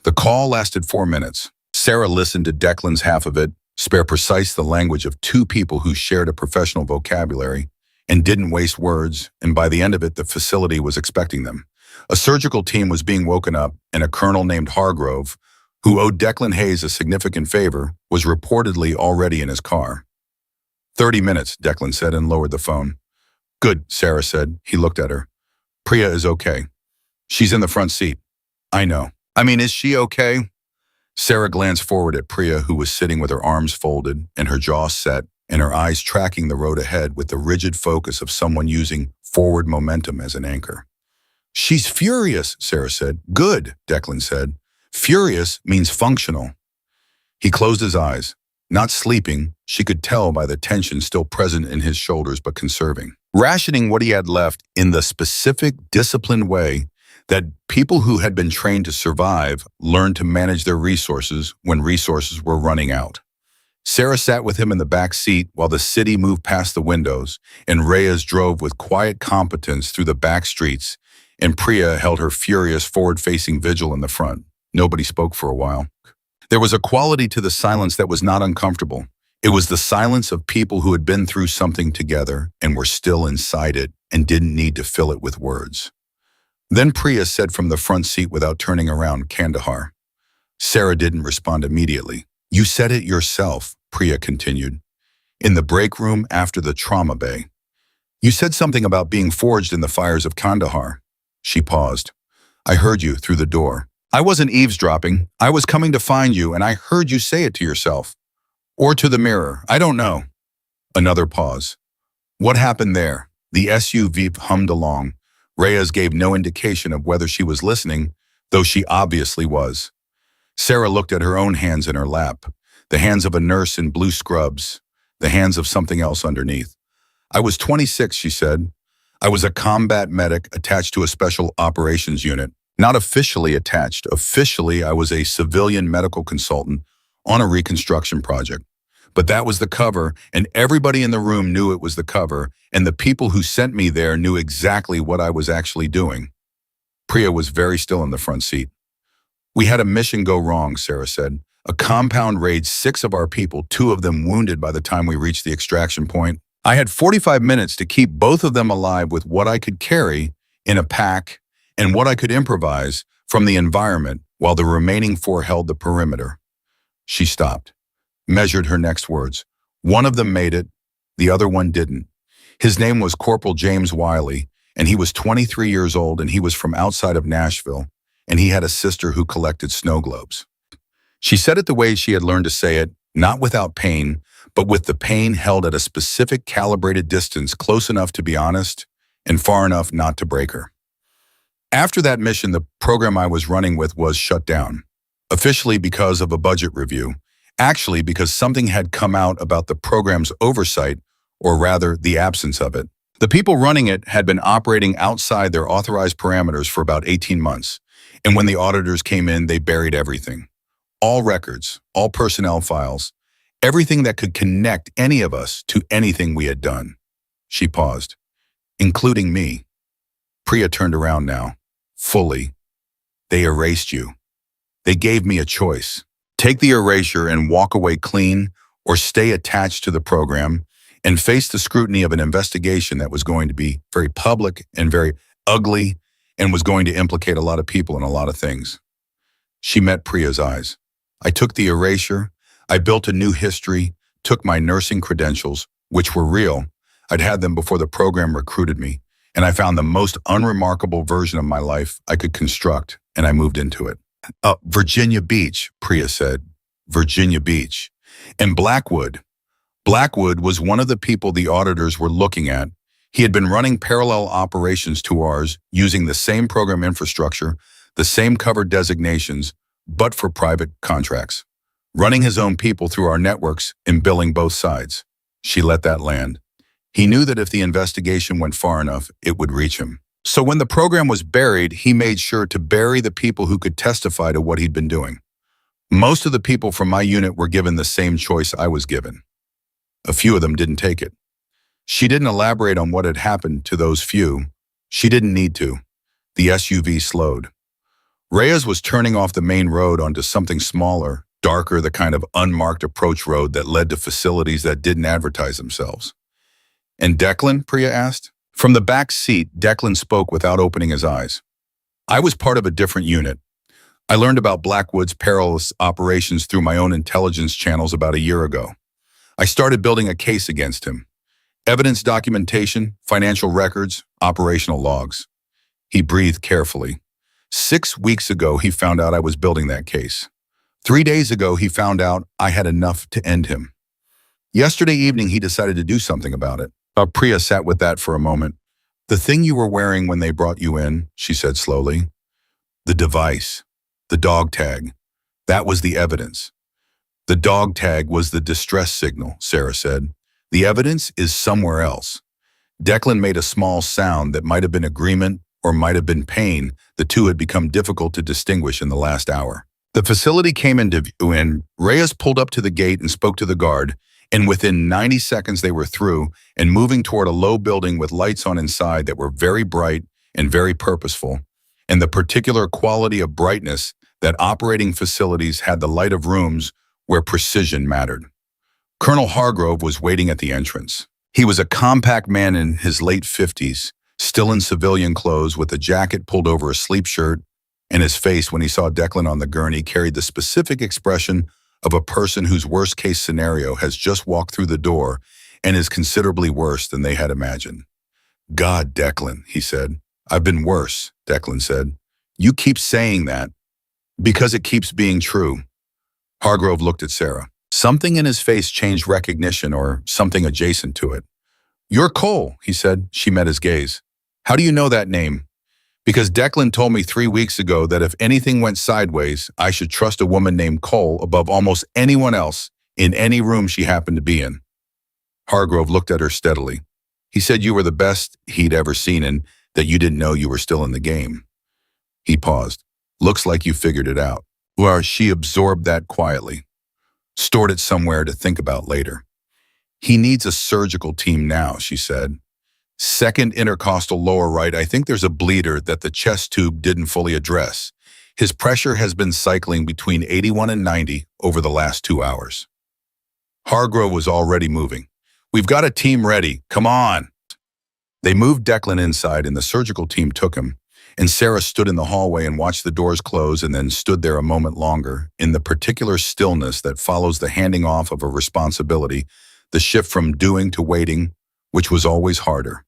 The call lasted 4 minutes. Sarah listened to Declan's half of it, spare precise the language of 2 people who shared a professional vocabulary and didn't waste words, and by the end of it, the facility was expecting them. A surgical team was being woken up, and a colonel named Hargrove, who owed Declan Hayes a significant favor, was reportedly already in his car. 30 minutes, Declan said and lowered the phone. "Good," Sarah said. He looked at her. "Priya is okay. She's in the front seat." "I know. I mean, is she okay?" Sarah glanced forward at Priya, who was sitting with her arms folded and her jaw set and her eyes tracking the road ahead with the rigid focus of someone using forward momentum as an anchor. "She's furious," Sarah said. "Good," Declan said. "Furious means functional." He closed his eyes. Not sleeping, she could tell by the tension still present in his shoulders but conserving. Rationing what he had left in the specific, disciplined way that people who had been trained to survive learned to manage their resources when resources were running out. Sarah sat with him in the back seat while the city moved past the windows, and Reyes drove with quiet competence through the back streets, and Priya held her furious forward-facing vigil in the front. Nobody spoke for a while. There was a quality to the silence that was not uncomfortable. It was the silence of people who had been through something together and were still inside it and didn't need to fill it with words. Then Priya said from the front seat without turning around, "Kandahar." Sarah didn't respond immediately. "You said it yourself," Priya continued, "in the break room after the trauma bay. You said something about being forged in the fires of Kandahar." She paused. "I heard you through the door. I wasn't eavesdropping. I was coming to find you, and I heard you say it to yourself. Or to the mirror. I don't know." Another pause. "What happened there?" The SUV hummed along, Reyes gave no indication of whether she was listening, though she obviously was. Sarah looked at her own hands in her lap, the hands of a nurse in blue scrubs, the hands of something else underneath. I was 26, she said. I was a combat medic attached to a special operations unit. Not officially attached. Officially, I was a civilian medical consultant on a reconstruction project. But that was the cover, and everybody in the room knew it was the cover, and the people who sent me there knew exactly what I was actually doing. Priya was very still in the front seat. We had a mission go wrong, Sarah said. A compound raid, 6 of our people, 2 of them wounded by the time we reached the extraction point. I had 45 minutes to keep both of them alive with what I could carry in a pack and what I could improvise from the environment while the remaining 4 held the perimeter. She stopped, measured her next words. One of them made it, the other one didn't. His name was Corporal James Wiley, and he was 23 years old, and he was from outside of Nashville, and he had a sister who collected snow globes. She said it the way she had learned to say it, not without pain, but with the pain held at a specific calibrated distance close enough to be honest and far enough not to break her. After that mission, the program I was running with was shut down, officially because of a budget review, actually because something had come out about the program's oversight, or rather the absence of it. The people running it had been operating outside their authorized parameters for about 18 months, and when the auditors came in, they buried everything. All records, all personnel files, everything that could connect any of us to anything we had done. She paused. Including me. Priya turned around now, fully. They erased you. They gave me a choice. Take the erasure and walk away clean, or stay attached to the program and face the scrutiny of an investigation that was going to be very public and very ugly and was going to implicate a lot of people and a lot of things. She met Priya's eyes. I took the erasure. I built a new history, took my nursing credentials, which were real. I'd had them before the program recruited me, and I found the most unremarkable version of my life I could construct, and I moved into it. Virginia Beach, Priya said. Virginia Beach. And Blackwood. Blackwood was one of the people the auditors were looking at. He had been running parallel operations to ours, using the same program infrastructure, the same covered designations, but for private contracts. Running his own people through our networks and billing both sides. She let that land. He knew that if the investigation went far enough, it would reach him. So when the program was buried, he made sure to bury the people who could testify to what he'd been doing. Most of the people from my unit were given the same choice I was given. A few of them didn't take it. She didn't elaborate on what had happened to those few. She didn't need to. The SUV slowed. Reyes was turning off the main road onto something smaller, darker, the kind of unmarked approach road that led to facilities that didn't advertise themselves. And Declan? Priya asked. From the back seat, Declan spoke without opening his eyes. I was part of a different unit. I learned about Blackwood's perilous operations through my own intelligence channels about a year ago. I started building a case against him. Evidence documentation, financial records, operational logs. He breathed carefully. 6 weeks ago, he found out I was building that case. 3 days ago, he found out I had enough to end him. Yesterday evening, he decided to do something about it. Priya sat with that for a moment. The thing you were wearing when they brought you in, she said slowly. The device, the dog tag, that was the evidence. The dog tag was the distress signal, Sarah said. The evidence is somewhere else. Declan made a small sound that might have been agreement or might have been pain. The two had become difficult to distinguish in the last hour. The facility came into view and Reyes pulled up to the gate and spoke to the guard, and within 90 seconds they were through and moving toward a low building with lights on inside that were very bright and very purposeful, and the particular quality of brightness that operating facilities had the light of rooms where precision mattered. Colonel Hargrove was waiting at the entrance. He was a compact man in his late 50s, still in civilian clothes with a jacket pulled over a sleep shirt, and his face when he saw Declan on the gurney carried the specific expression of a person whose worst-case scenario has just walked through the door and is considerably worse than they had imagined. God, Declan, he said. I've been worse, Declan said. You keep saying that because it keeps being true. Hargrove looked at Sarah. Something in his face changed recognition or something adjacent to it. You're Cole, he said. She met his gaze. How do you know that name? Because Declan told me 3 weeks ago that if anything went sideways, I should trust a woman named Cole above almost anyone else in any room she happened to be in. Hargrove looked at her steadily. He said you were the best he'd ever seen and that you didn't know you were still in the game. He paused. Looks like you figured it out. Well, she absorbed that quietly, stored it somewhere to think about later. He needs a surgical team now, she said. Second intercostal lower right, I think there's a bleeder that the chest tube didn't fully address. His pressure has been cycling between 81 and 90 over the last 2 hours. Hargrove was already moving. We've got a team ready. Come on. They moved Declan inside and the surgical team took him, and Sarah stood in the hallway and watched the doors close and then stood there a moment longer in the particular stillness that follows the handing off of a responsibility, the shift from doing to waiting, which was always harder.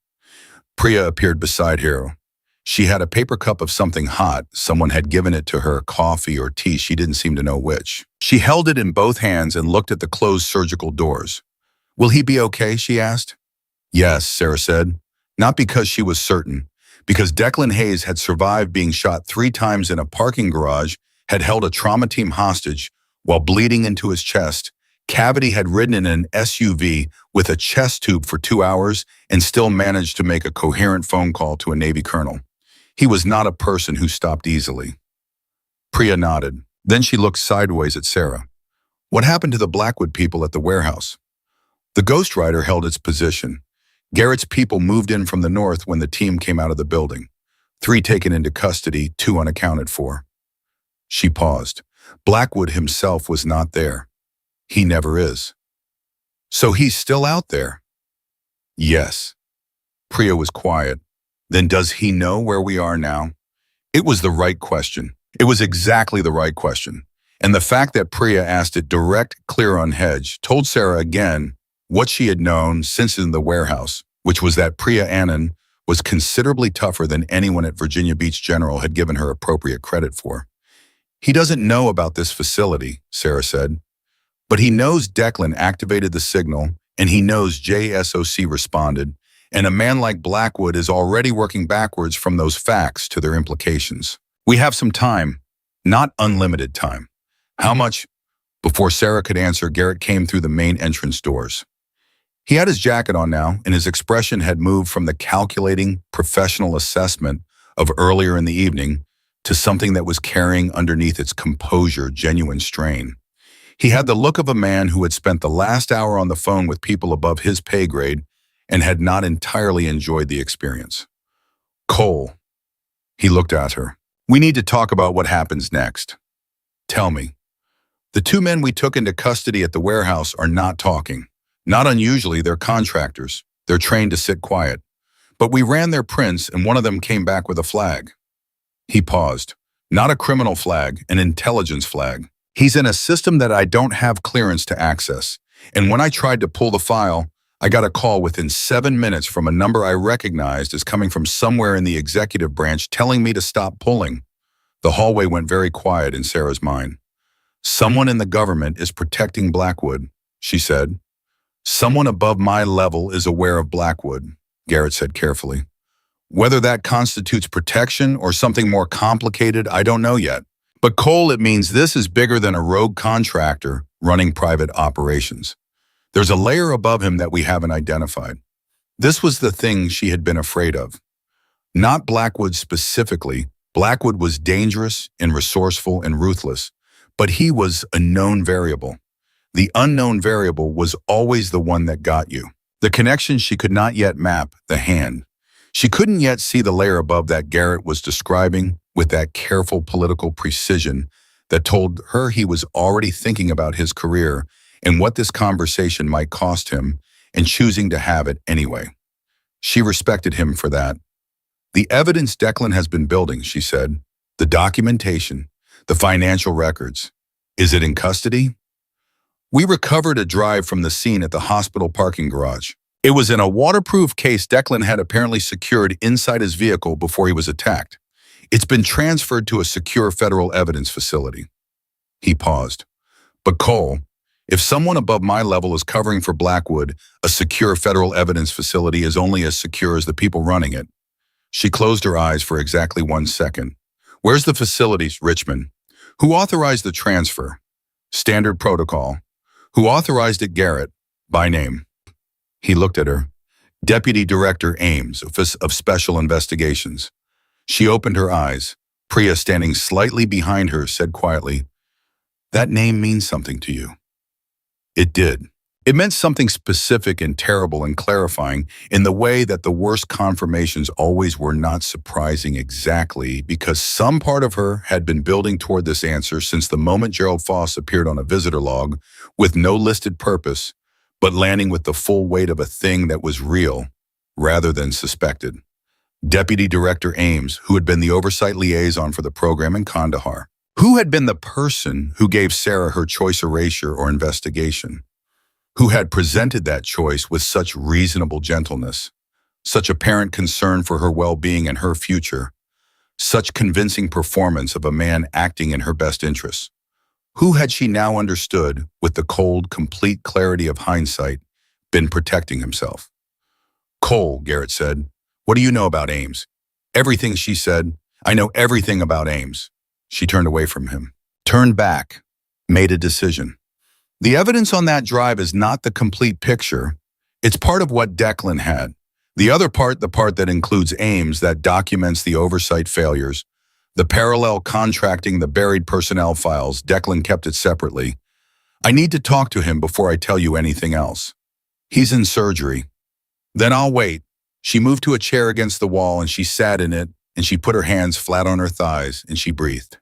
Priya appeared beside her. She had a paper cup of something hot. Someone had given it to her, coffee or tea, she didn't seem to know which. She held it in both hands and looked at the closed surgical doors. Will he be okay, she asked. Yes, Sarah said. Not because she was certain, because Declan Hayes had survived being shot 3 times in a parking garage, had held a trauma team hostage while bleeding into his chest. Cavity had ridden in an SUV with a chest tube for 2 hours and still managed to make a coherent phone call to a Navy colonel. He was not a person who stopped easily. Priya nodded. Then she looked sideways at Sarah. What happened to the Blackwood people at the warehouse? The Ghost Rider held its position. Garrett's people moved in from the north when the team came out of the building. 3 taken into custody, 2 unaccounted for. She paused. Blackwood himself was not there. He never is. So he's still out there? Yes. Priya was quiet. Then does he know where we are now? It was the right question. It was exactly the right question. And the fact that Priya asked it direct, clear, unhedged, told Sarah again what she had known since in the warehouse, which was that Priya Anand was considerably tougher than anyone at Virginia Beach General had given her appropriate credit for. He doesn't know about this facility, Sarah said. But he knows Declan activated the signal, and he knows JSOC responded, and a man like Blackwood is already working backwards from those facts to their implications. We have some time, not unlimited time. How much? Before Sarah could answer, Garrett came through the main entrance doors. He had his jacket on now, and his expression had moved from the calculating, professional assessment of earlier in the evening to something that was carrying underneath its composure genuine strain. He had the look of a man who had spent the last hour on the phone with people above his pay grade and had not entirely enjoyed the experience. Cole. He looked at her. We need to talk about what happens next. Tell me. The 2 men we took into custody at the warehouse are not talking. Not unusually, they're contractors. They're trained to sit quiet. But we ran their prints and one of them came back with a flag. He paused. Not a criminal flag, an intelligence flag. He's in a system that I don't have clearance to access. And when I tried to pull the file, I got a call within 7 minutes from a number I recognized as coming from somewhere in the executive branch telling me to stop pulling. The hallway went very quiet in Sarah's mind. Someone in the government is protecting Blackwood, she said. Someone above my level is aware of Blackwood, Garrett said carefully. Whether that constitutes protection or something more complicated, I don't know yet. But Cole, it means this is bigger than a rogue contractor running private operations. There's a layer above him that we haven't identified. This was the thing she had been afraid of. Not Blackwood specifically. Blackwood was dangerous and resourceful and ruthless, but he was a known variable. The unknown variable was always the one that got you. The connection she could not yet map, the hand. She couldn't yet see the layer above that Garrett was describing with that careful political precision that told her he was already thinking about his career and what this conversation might cost him and choosing to have it anyway. She respected him for that. The evidence Declan has been building, she said. The documentation, the financial records. Is it in custody? We recovered a drive from the scene at the hospital parking garage. It was in a waterproof case Declan had apparently secured inside his vehicle before he was attacked. It's been transferred to a secure federal evidence facility. He paused. But Cole, if someone above my level is covering for Blackwood, a secure federal evidence facility is only as secure as the people running it. She closed her eyes for exactly 1 second. Where's the facilities, Richmond? Who authorized the transfer? Standard protocol. Who authorized it, Garrett? By name. He looked at her. Deputy Director Ames of Special Investigations. She opened her eyes. Priya, standing slightly behind her, said quietly, "That name means something to you." It did. It meant something specific and terrible and clarifying in the way that the worst confirmations always were, not surprising exactly, because some part of her had been building toward this answer since the moment Gerald Foss appeared on a visitor log with no listed purpose, but landing with the full weight of a thing that was real rather than suspected. Deputy Director Ames, who had been the oversight liaison for the program in Kandahar, who had been the person who gave Sarah her choice erasure or investigation, who had presented that choice with such reasonable gentleness, such apparent concern for her well-being and her future, such convincing performance of a man acting in her best interests. Who had she now understood, with the cold, complete clarity of hindsight, been protecting himself? "Cole," Garrett said, "what do you know about Ames?" "Everything," she said. "I know everything about Ames." She turned away from him, turned back, made a decision. The evidence on that drive is not the complete picture. It's part of what Declan had. The other part, the part that includes Ames, that documents the oversight failures, the parallel contracting, the buried personnel files, Declan kept it separately. "I need to talk to him before I tell you anything else. He's in surgery." "Then I'll wait." She moved to a chair against the wall and she sat in it, and she put her hands flat on her thighs and she breathed.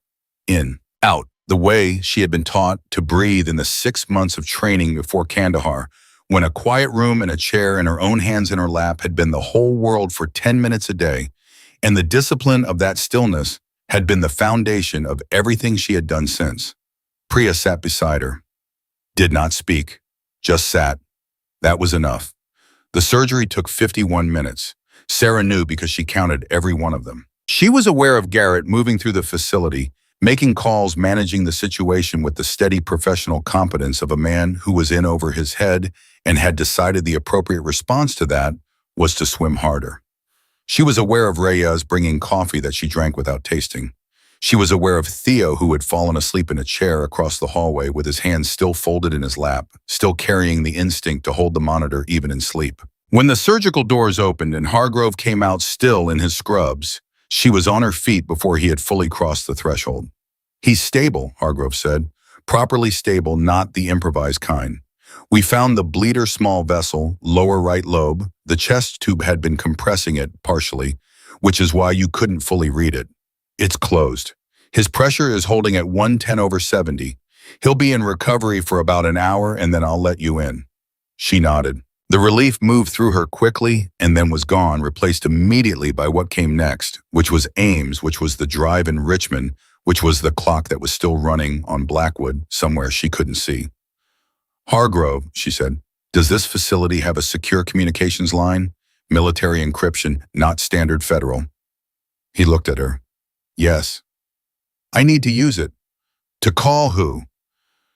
In, out, the way she had been taught to breathe in the 6 months of training before Kandahar, when a quiet room and a chair and her own hands in her lap had been the whole world for 10 minutes a day, and the discipline of that stillness had been the foundation of everything she had done since. Priya sat beside her, did not speak, just sat. That was enough. The surgery took 51 minutes. Sarah knew because she counted every one of them. She was aware of Garrett moving through the facility, making calls, managing the situation with the steady professional competence of a man who was in over his head and had decided the appropriate response to that was to swim harder. She was aware of Reyes bringing coffee that she drank without tasting. She was aware of Theo, who had fallen asleep in a chair across the hallway with his hands still folded in his lap, still carrying the instinct to hold the monitor even in sleep. When the surgical doors opened and Hargrove came out still in his scrubs, she was on her feet before he had fully crossed the threshold. "He's stable," Hargrove said. "Properly stable, not the improvised kind. We found the bleeder small vessel, lower right lobe. The chest tube had been compressing it, partially, which is why you couldn't fully read it. It's closed. His pressure is holding at 110/70. He'll be in recovery for about an hour and then I'll let you in." She nodded. The relief moved through her quickly and then was gone, replaced immediately by what came next, which was Ames, which was the drive in Richmond, which was the clock that was still running on Blackwood, somewhere she couldn't see. "Hargrove," she said, "does this facility have a secure communications line? Military encryption, not standard federal." He looked at her. "Yes." "I need to use it." "To call who?"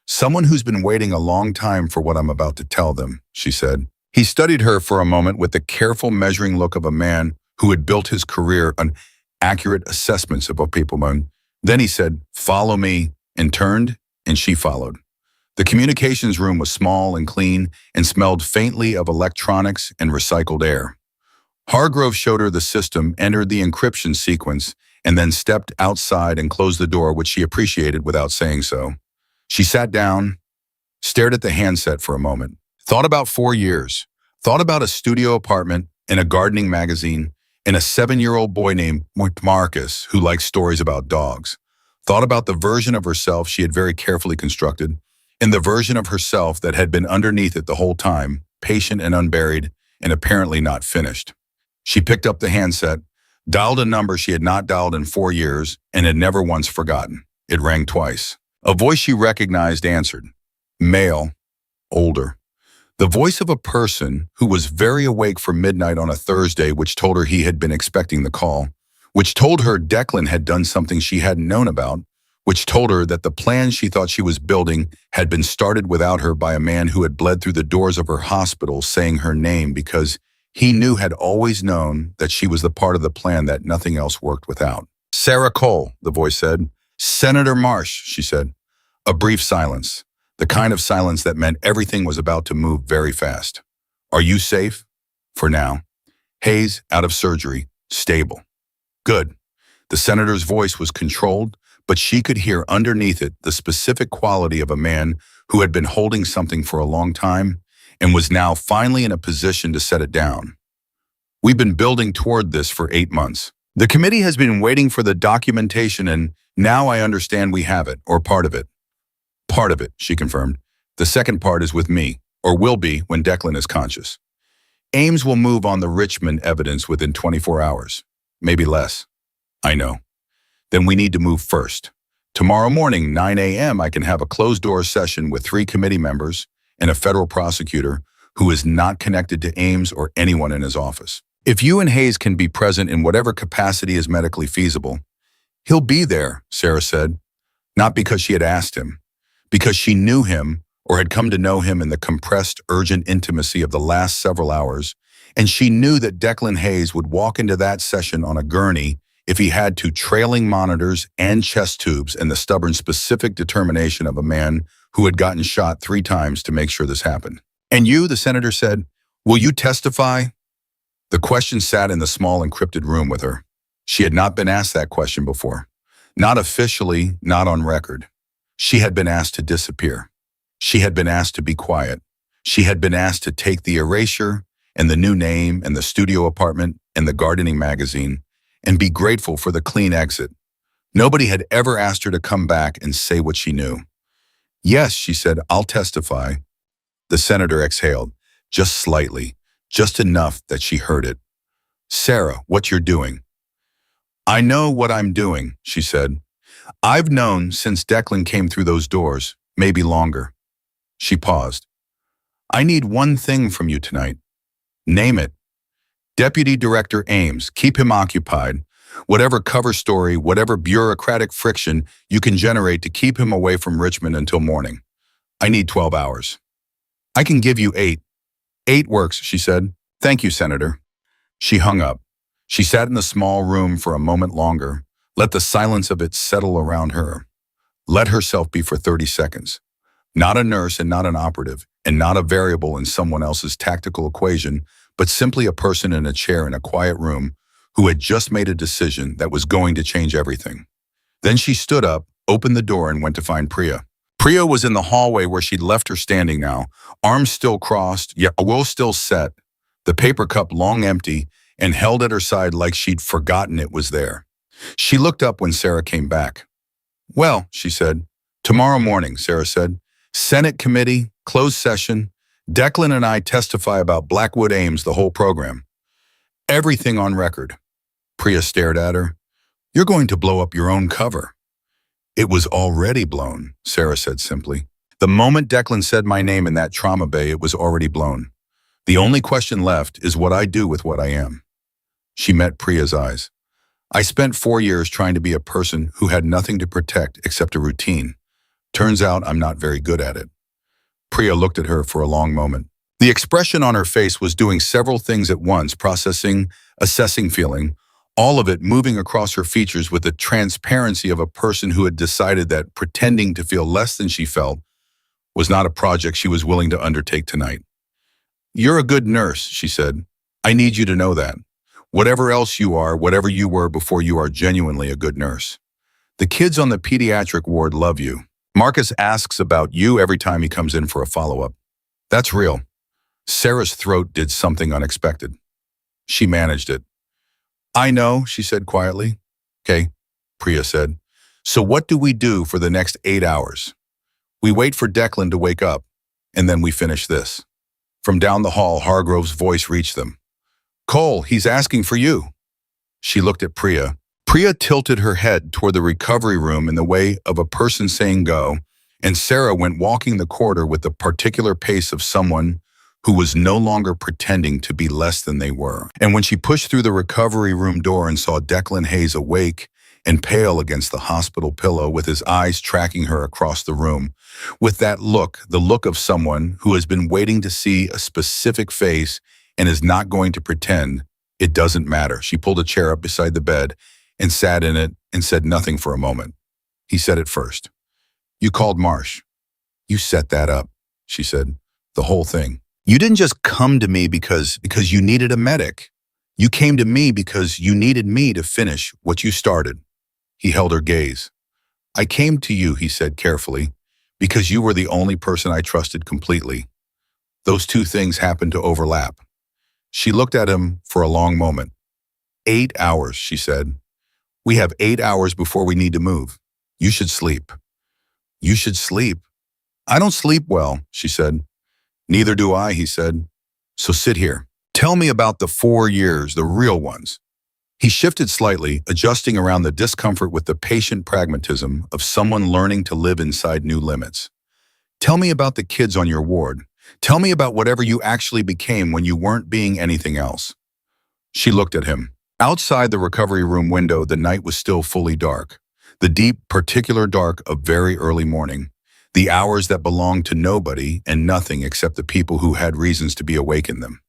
"Someone who's been waiting a long time for what I'm about to tell them," she said. He studied her for a moment with the careful measuring look of a man who had built his career on accurate assessments of what people meant. Then he said, "Follow me," and turned, and she followed. The communications room was small and clean and smelled faintly of electronics and recycled air. Hargrove showed her the system, entered the encryption sequence, and then stepped outside and closed the door, which she appreciated without saying so. She sat down, stared at the handset for a moment, thought about 4 years, thought about a studio apartment and a gardening magazine and a 7-year-old boy named Marcus who liked stories about dogs, thought about the version of herself she had very carefully constructed and the version of herself that had been underneath it the whole time, patient and unburied and apparently not finished. She picked up the handset, dialed a number she had not dialed in 4 years and had never once forgotten. It rang twice. A voice she recognized answered. Male, older. The voice of a person who was very awake for midnight on a Thursday, which told her he had been expecting the call, which told her Declan had done something she hadn't known about, which told her that the plan she thought she was building had been started without her by a man who had bled through the doors of her hospital saying her name because He knew had always known that she was the part of the plan that nothing else worked without. Sarah Cole, the voice said. Senator Marsh, she said. A brief silence, the kind of silence that meant everything was about to move very fast. Are you safe? For now. Hayes, out of surgery, stable. Good. The senator's voice was controlled, but she could hear underneath it the specific quality of a man who had been holding something for a long time and was now finally in a position to set it down. We've been building toward this for 8 months. The committee has been waiting for the documentation, and now I understand we have it, or part of it. Part of it, she confirmed. The second part is with me, or will be when Declan is conscious. Ames will move on the Richmond evidence within 24 hours, maybe less. I know. Then we need to move first. Tomorrow morning, 9 a.m., I can have a closed-door session with 3 committee members and a federal prosecutor who is not connected to Ames or anyone in his office. If you and Hayes can be present in whatever capacity is medically feasible, he'll be there, Sarah said, not because she had asked him, because she knew him or had come to know him in the compressed, urgent intimacy of the last several hours, and she knew that Declan Hayes would walk into that session on a gurney if he had to, trailing monitors and chest tubes and the stubborn specific determination of a man who had gotten shot 3 times to make sure this happened. And you, the senator said, will you testify? The question sat in the small encrypted room with her. She had not been asked that question before. Not officially, not on record. She had been asked to disappear. She had been asked to be quiet. She had been asked to take the erasure and the new name and the studio apartment and the gardening magazine and be grateful for the clean exit. Nobody had ever asked her to come back and say what she knew. Yes, she said, I'll testify. The senator exhaled, just slightly, just enough that she heard it. Sarah, what you're doing. I know what I'm doing, she said. I've known since Declan came through those doors, maybe longer. She paused. I need one thing from you tonight. Name it. Deputy Director Ames, keep him occupied. Whatever cover story, whatever bureaucratic friction you can generate to keep him away from Richmond until morning. I need 12 hours. I can give you 8. 8 works, she said. Thank you, Senator. She hung up. She sat in the small room for a moment longer, let the silence of it settle around her. Let herself be for 30 seconds. Not a nurse and not an operative, and not a variable in someone else's tactical equation, but simply a person in a chair in a quiet room who had just made a decision that was going to change everything. Then she stood up, opened the door, and went to find Priya. Priya was in the hallway where she'd left her standing now, arms still crossed, yet a will still set, the paper cup long empty, and held at her side like she'd forgotten it was there. She looked up when Sarah came back. Well, she said. Tomorrow morning, Sarah said. Senate committee, closed session. Declan and I testify about Blackwood Ames, the whole program. Everything on record. Priya stared at her. You're going to blow up your own cover. It was already blown, Sarah said simply. The moment Declan said my name in that trauma bay, it was already blown. The only question left is what I do with what I am. She met Priya's eyes. I spent 4 years trying to be a person who had nothing to protect except a routine. Turns out I'm not very good at it. Priya looked at her for a long moment. The expression on her face was doing several things at once, processing, assessing, feeling, all of it moving across her features with the transparency of a person who had decided that pretending to feel less than she felt was not a project she was willing to undertake tonight. You're a good nurse, she said. I need you to know that. Whatever else you are, whatever you were before, you are genuinely a good nurse. The kids on the pediatric ward love you. Marcus asks about you every time he comes in for a follow-up. That's real. Sarah's throat did something unexpected. She managed it. I know, she said quietly. Okay, Priya said. So what do we do for the next 8 hours? We wait for Declan to wake up, and then we finish this. From down the hall, Hargrove's voice reached them. Cole, he's asking for you. She looked at Priya. Priya tilted her head toward the recovery room in the way of a person saying go, and Sarah went walking the corridor with the particular pace of someone who was no longer pretending to be less than they were. And when she pushed through the recovery room door and saw Declan Hayes awake and pale against the hospital pillow with his eyes tracking her across the room, with that look, the look of someone who has been waiting to see a specific face and is not going to pretend it doesn't matter. She pulled a chair up beside the bed and sat in it and said nothing for a moment. He said it first. You called Marsh. You set that up, she said. The whole thing. You didn't just come to me because you needed a medic. You came to me because you needed me to finish what you started. He held her gaze. I came to you, he said carefully, because you were the only person I trusted completely. Those two things happened to overlap. She looked at him for a long moment. 8 hours, she said. We have 8 hours before we need to move. You should sleep. You should sleep. I don't sleep well, she said. Neither do I, he said. So sit here. Tell me about the 4 years, the real ones. He shifted slightly, adjusting around the discomfort with the patient pragmatism of someone learning to live inside new limits. Tell me about the kids on your ward. Tell me about whatever you actually became when you weren't being anything else. She looked at him. Outside the recovery room window, the night was still fully dark. The deep, particular dark of very early morning. The hours that belonged to nobody and nothing except the people who had reasons to be awake in them.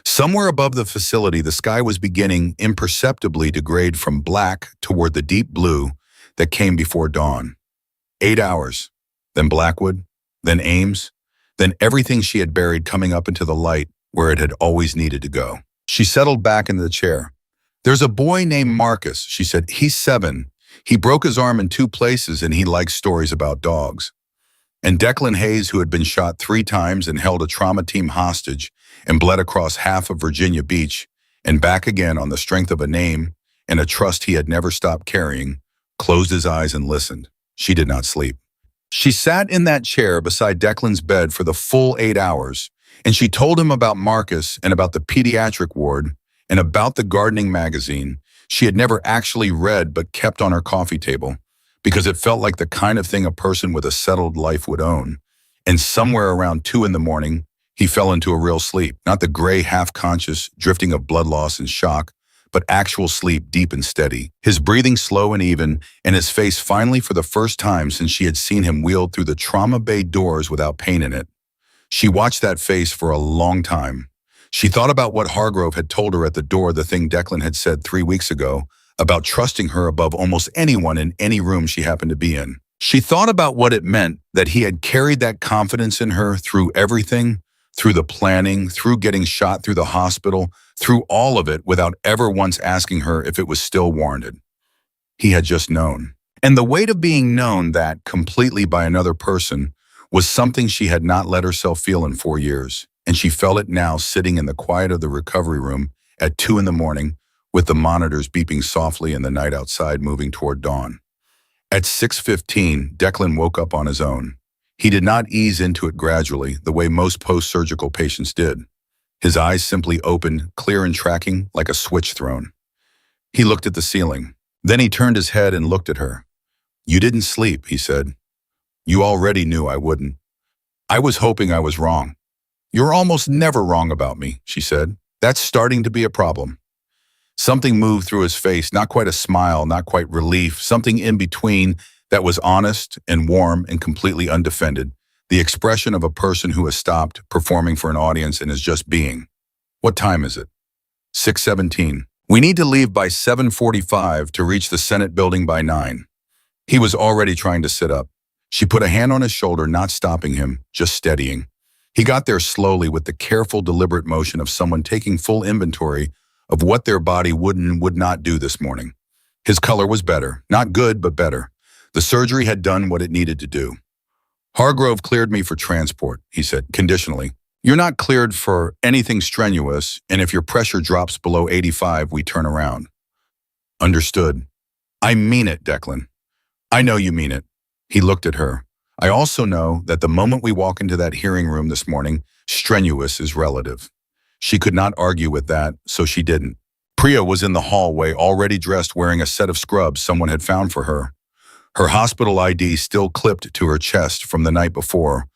Somewhere above the facility, the sky was beginning imperceptibly to grade from black toward the deep blue that came before dawn. 8 hours, then Blackwood, then Ames, then everything she had buried coming up into the light where it had always needed to go. She settled back into the chair. There's a boy named Marcus, she said. He's 7. He broke his arm in 2 places and he likes stories about dogs. And Declan Hayes, who had been shot 3 times and held a trauma team hostage and bled across half of Virginia Beach and back again on the strength of a name and a trust he had never stopped carrying, closed his eyes and listened. She did not sleep. She sat in that chair beside Declan's bed for the full 8 hours, and she told him about Marcus and about the pediatric ward and about the gardening magazine she had never actually read but kept on her coffee table, because it felt like the kind of thing a person with a settled life would own. And somewhere around 2 in the morning, he fell into a real sleep, not the gray half-conscious drifting of blood loss and shock, but actual sleep deep and steady, his breathing slow and even, and his face finally for the first time since she had seen him wheeled through the trauma bay doors without pain in it. She watched that face for a long time. She thought about what Hargrove had told her at the door, the thing Declan had said 3 weeks ago, about trusting her above almost anyone in any room she happened to be in. She thought about what it meant that he had carried that confidence in her through everything, through the planning, through getting shot through the hospital, through all of it without ever once asking her if it was still warranted. He had just known. And the weight of being known that completely by another person was something she had not let herself feel in 4 years. And she felt it now sitting in the quiet of the recovery room at 2 in the morning, with the monitors beeping softly and the night outside moving toward dawn. At 6:15, Declan woke up on his own. He did not ease into it gradually, the way most post-surgical patients did. His eyes simply opened, clear and tracking, like a switch thrown. He looked at the ceiling. Then he turned his head and looked at her. You didn't sleep, he said. You already knew I wouldn't. I was hoping I was wrong. You're almost never wrong about me, she said. That's starting to be a problem. Something moved through his face, not quite a smile, not quite relief, something in between that was honest and warm and completely undefended, the expression of a person who has stopped performing for an audience and is just being. What time is it? 6:17. We need to leave by 7:45 to reach the Senate building by 9. He was already trying to sit up. She put a hand on his shoulder, not stopping him, just steadying. He got there slowly with the careful, deliberate motion of someone taking full inventory of what their body would and would not do this morning. His color was better, not good, but better. The surgery had done what it needed to do. Hargrove cleared me for transport, he said, conditionally. You're not cleared for anything strenuous, and if your pressure drops below 85, we turn around. Understood. I mean it, Declan. I know you mean it. He looked at her. I also know that the moment we walk into that hearing room this morning, strenuous is relative. She could not argue with that, so she didn't. Priya was in the hallway, already dressed, wearing a set of scrubs someone had found for her. Her hospital ID still clipped to her chest from the night before,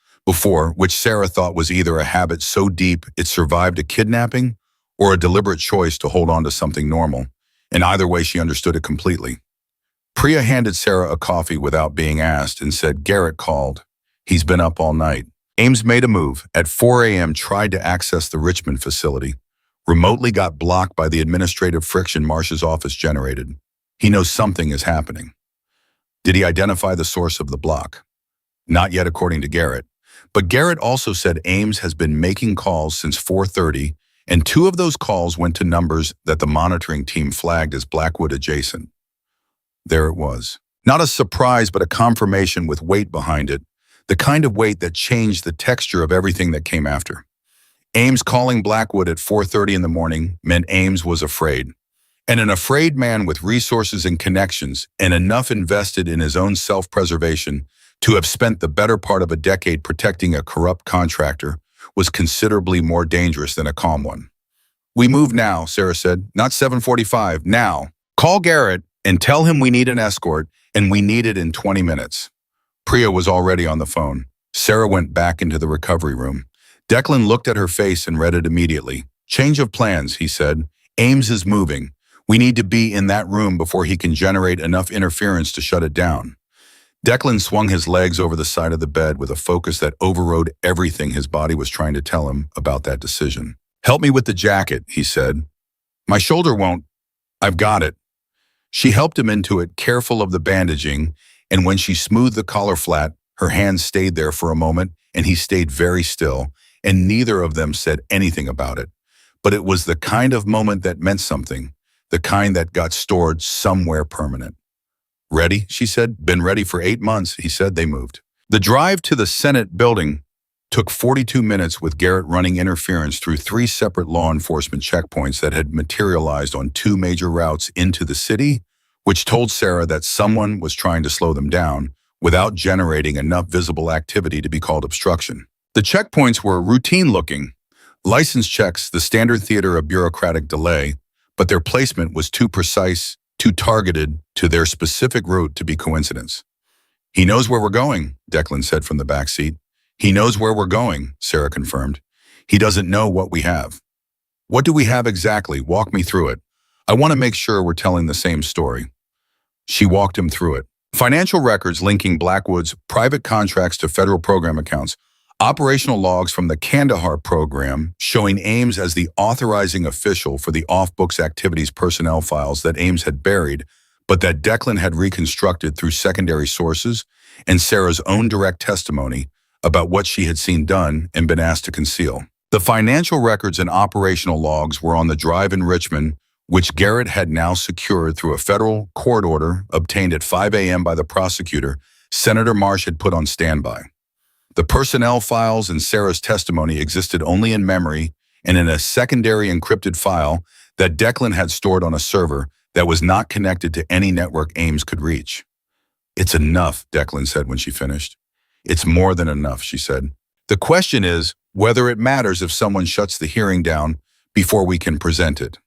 which Sarah thought was either a habit so deep it survived a kidnapping or a deliberate choice to hold on to something normal. In either way, she understood it completely. Priya handed Sarah a coffee without being asked and said, Garrett called. He's been up all night. Ames made a move. At 4 a.m. tried to access the Richmond facility. remotely got blocked by the administrative friction Marsh's office generated. He knows something is happening. Did he identify the source of the block? Not yet, according to Garrett. But Garrett also said Ames has been making calls since 4:30, and 2 of those calls went to numbers that the monitoring team flagged as Blackwood adjacent. There it was. Not a surprise, but a confirmation with weight behind it, the kind of weight that changed the texture of everything that came after. Ames calling Blackwood at 4:30 in the morning meant Ames was afraid. And an afraid man with resources and connections and enough invested in his own self-preservation to have spent the better part of a decade protecting a corrupt contractor was considerably more dangerous than a calm one. "We move now," Sarah said. "Not 7:45, now. Call Garrett and tell him we need an escort, and we need it in 20 minutes. Priya was already on the phone. Sarah went back into the recovery room. Declan looked at her face and read it immediately. "Change of plans," he said. "Ames is moving. We need to be in that room before he can generate enough interference to shut it down." Declan swung his legs over the side of the bed with a focus that overrode everything his body was trying to tell him about that decision. "Help me with the jacket," he said. "My shoulder won't." "I've got it." She helped him into it, careful of the bandaging, and when she smoothed the collar flat, her hands stayed there for a moment, and he stayed very still, and neither of them said anything about it. But it was the kind of moment that meant something, the kind that got stored somewhere permanent. "Ready?" she said. "Been ready for 8 months," he said. They moved. The drive to the Senate building took 42 minutes, with Garrett running interference through 3 separate law enforcement checkpoints that had materialized on 2 major routes into the city, which told Sarah that someone was trying to slow them down without generating enough visible activity to be called obstruction. The checkpoints were routine-looking, license checks, the standard theater of bureaucratic delay, but their placement was too precise, too targeted to their specific route to be coincidence. "He knows where we're going," Declan said from the back seat. "He knows where we're going," Sarah confirmed. "He doesn't know what we have." "What do we have exactly? Walk me through it. I want to make sure we're telling the same story." She walked him through it. Financial records linking Blackwood's private contracts to federal program accounts, operational logs from the Kandahar program showing Ames as the authorizing official for the off-books activities personnel files that Ames had buried, but that Declan had reconstructed through secondary sources, and Sarah's own direct testimony about what she had seen done and been asked to conceal. The financial records and operational logs were on the drive in Richmond, which Garrett had now secured through a federal court order obtained at 5 a.m. by the prosecutor Senator Marsh had put on standby. The personnel files and Sarah's testimony existed only in memory and in a secondary encrypted file that Declan had stored on a server that was not connected to any network Ames could reach. "It's enough," Declan said when she finished. "It's more than enough," she said. "The question is whether it matters if someone shuts the hearing down before we can present it."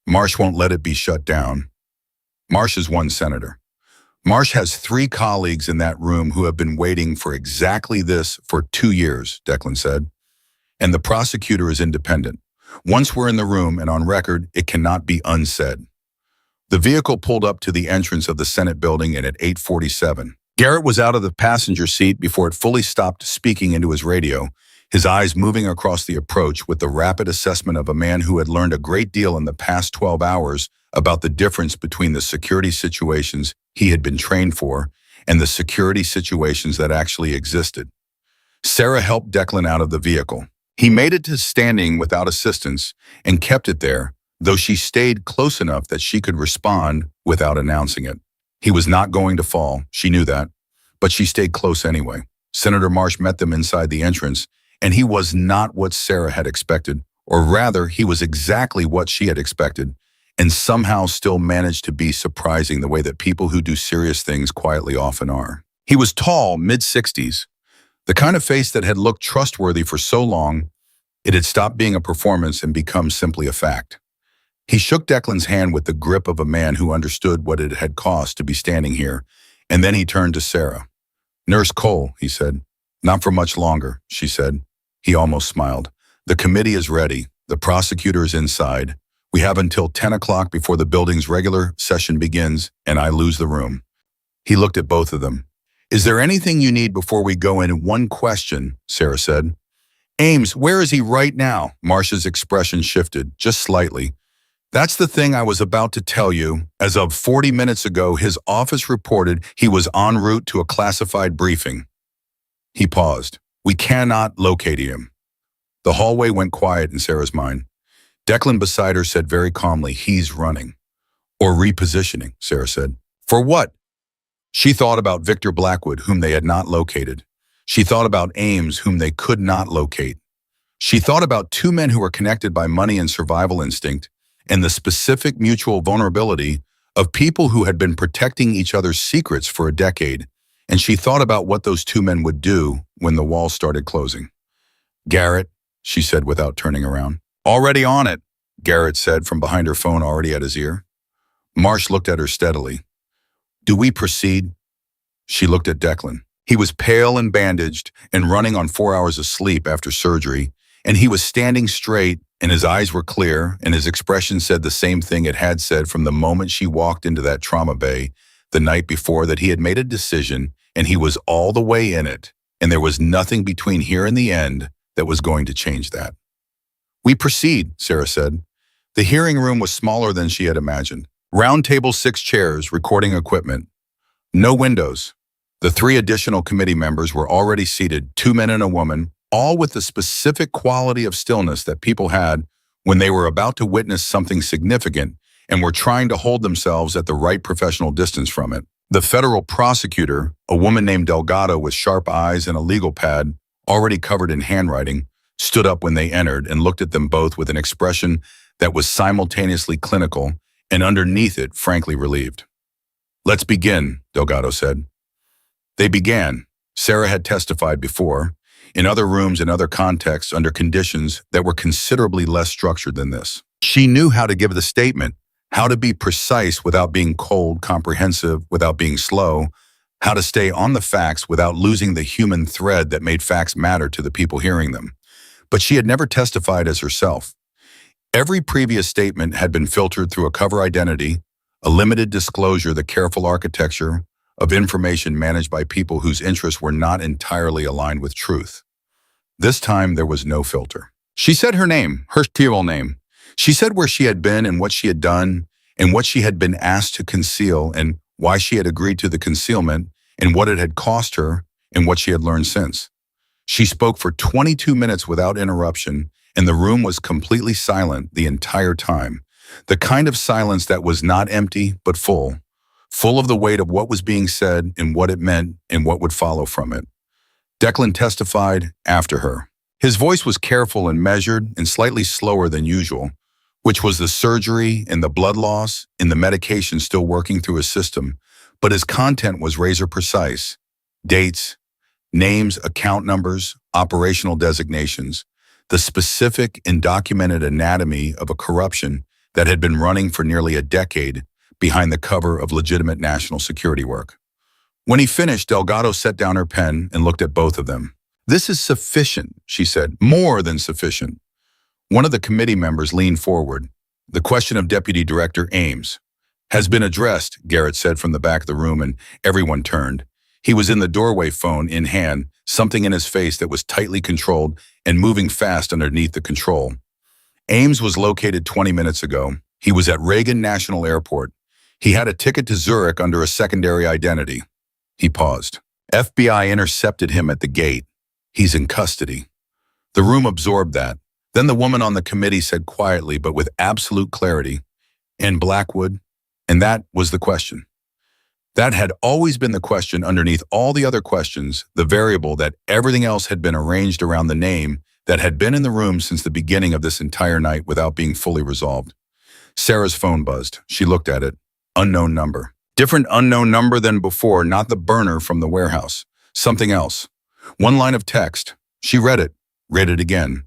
Marsh won't let it be shut down. Marsh is one senator. Marsh has 3 colleagues in that room who have been waiting for exactly this for 2 years, Declan said. And the prosecutor is independent. Once we're in the room and on record, it cannot be unsaid. The vehicle pulled up to the entrance of the Senate building and at 8:47. Garrett was out of the passenger seat before it fully stopped speaking into his radio, his eyes moving across the approach with the rapid assessment of a man who had learned a great deal in the past 12 hours about the difference between the security situations he had been trained for and the security situations that actually existed. Sarah helped Declan out of the vehicle. He made it to standing without assistance and kept it there, though she stayed close enough that she could respond without announcing it. He was not going to fall, she knew that, but she stayed close anyway. Senator Marsh met them inside the entrance, and he was not what Sarah had expected, or rather, he was exactly what she had expected, and somehow still managed to be surprising the way that people who do serious things quietly often are. He was tall, mid-60s, the kind of face that had looked trustworthy for so long, it had stopped being a performance and become simply a fact. He shook Declan's hand with the grip of a man who understood what it had cost to be standing here, and then he turned to Sarah. "Nurse Cole," he said. "Not for much longer," she said. He almost smiled. "The committee is ready. The prosecutor is inside. We have until 10 o'clock before the building's regular session begins, and I lose the room." He looked at both of them. "Is there anything you need before we go in?" "One question," Sarah said. Ames, where is he right now? Marcia's expression shifted, just slightly. That's the thing I was about to tell you. As of 40 minutes ago, his office reported he was en route to a classified briefing. He paused. We cannot locate him. The hallway went quiet in Sarah's mind. Declan beside her said very calmly, he's running. Or repositioning, Sarah said. For what? She thought about Victor Blackwood, whom they had not located. She thought about Ames, whom they could not locate. She thought about two men who were connected by money and survival instinct, and the specific mutual vulnerability of people who had been protecting each other's secrets for a decade, and she thought about what those two men would do when the wall started closing. Garrett, she said without turning around. Already on it, Garrett said from behind her phone already at his ear. Marsh looked at her steadily. Do we proceed? She looked at Declan. He was pale and bandaged and running on 4 hours of sleep after surgery, and he was standing straight and his eyes were clear and his expression said the same thing it had said from the moment she walked into that trauma bay the night before, that he had made a decision and he was all the way in it, and there was nothing between here and the end that was going to change that. We proceed, Sarah said. The hearing room was smaller than she had imagined. Round table, 6 chairs, recording equipment. No windows. The 3 additional committee members were already seated, 2 men and a woman, all with the specific quality of stillness that people had when they were about to witness something significant and were trying to hold themselves at the right professional distance from it. The federal prosecutor, a woman named Delgado with sharp eyes and a legal pad, already covered in handwriting, stood up when they entered and looked at them both with an expression that was simultaneously clinical and underneath it, frankly relieved. Let's begin, Delgado said. They began. Sarah had testified before, in other rooms and other contexts under conditions that were considerably less structured than this. She knew how to give the statement, how to be precise without being cold, comprehensive without being slow, how to stay on the facts without losing the human thread that made facts matter to the people hearing them. But she had never testified as herself. Every previous statement had been filtered through a cover identity, a limited disclosure, the careful architecture of information managed by people whose interests were not entirely aligned with truth. This time, there was no filter. She said her name, her real name. She said where she had been and what she had done and what she had been asked to conceal and why she had agreed to the concealment and what it had cost her and what she had learned since. She spoke for 22 minutes without interruption, and the room was completely silent the entire time. The kind of silence that was not empty, but full of the weight of what was being said and what it meant and what would follow from it. Declan testified after her. His voice was careful and measured and slightly slower than usual, which was the surgery and the blood loss and the medication still working through his system, but his content was razor precise. Dates, names, account numbers, operational designations, the specific and documented anatomy of a corruption that had been running for nearly a decade behind the cover of legitimate national security work. When he finished, Delgado set down her pen and looked at both of them. This is sufficient, she said, more than sufficient. One of the committee members leaned forward. The question of Deputy Director Ames has been addressed, Garrett said from the back of the room, and everyone turned. He was in the doorway, phone in hand, something in his face that was tightly controlled and moving fast underneath the control. Ames was located 20 minutes ago. He was at Reagan National Airport. He had a ticket to Zurich under a secondary identity. He paused. FBI intercepted him at the gate. He's in custody. The room absorbed that. Then the woman on the committee said quietly but with absolute clarity, and Blackwood? And that was the question. That had always been the question underneath all the other questions, the variable that everything else had been arranged around the name that had been in the room since the beginning of this entire night without being fully resolved. Sarah's phone buzzed. She looked at it. Unknown number. Different unknown number than before, not the burner from the warehouse. Something else. One line of text. She read it again.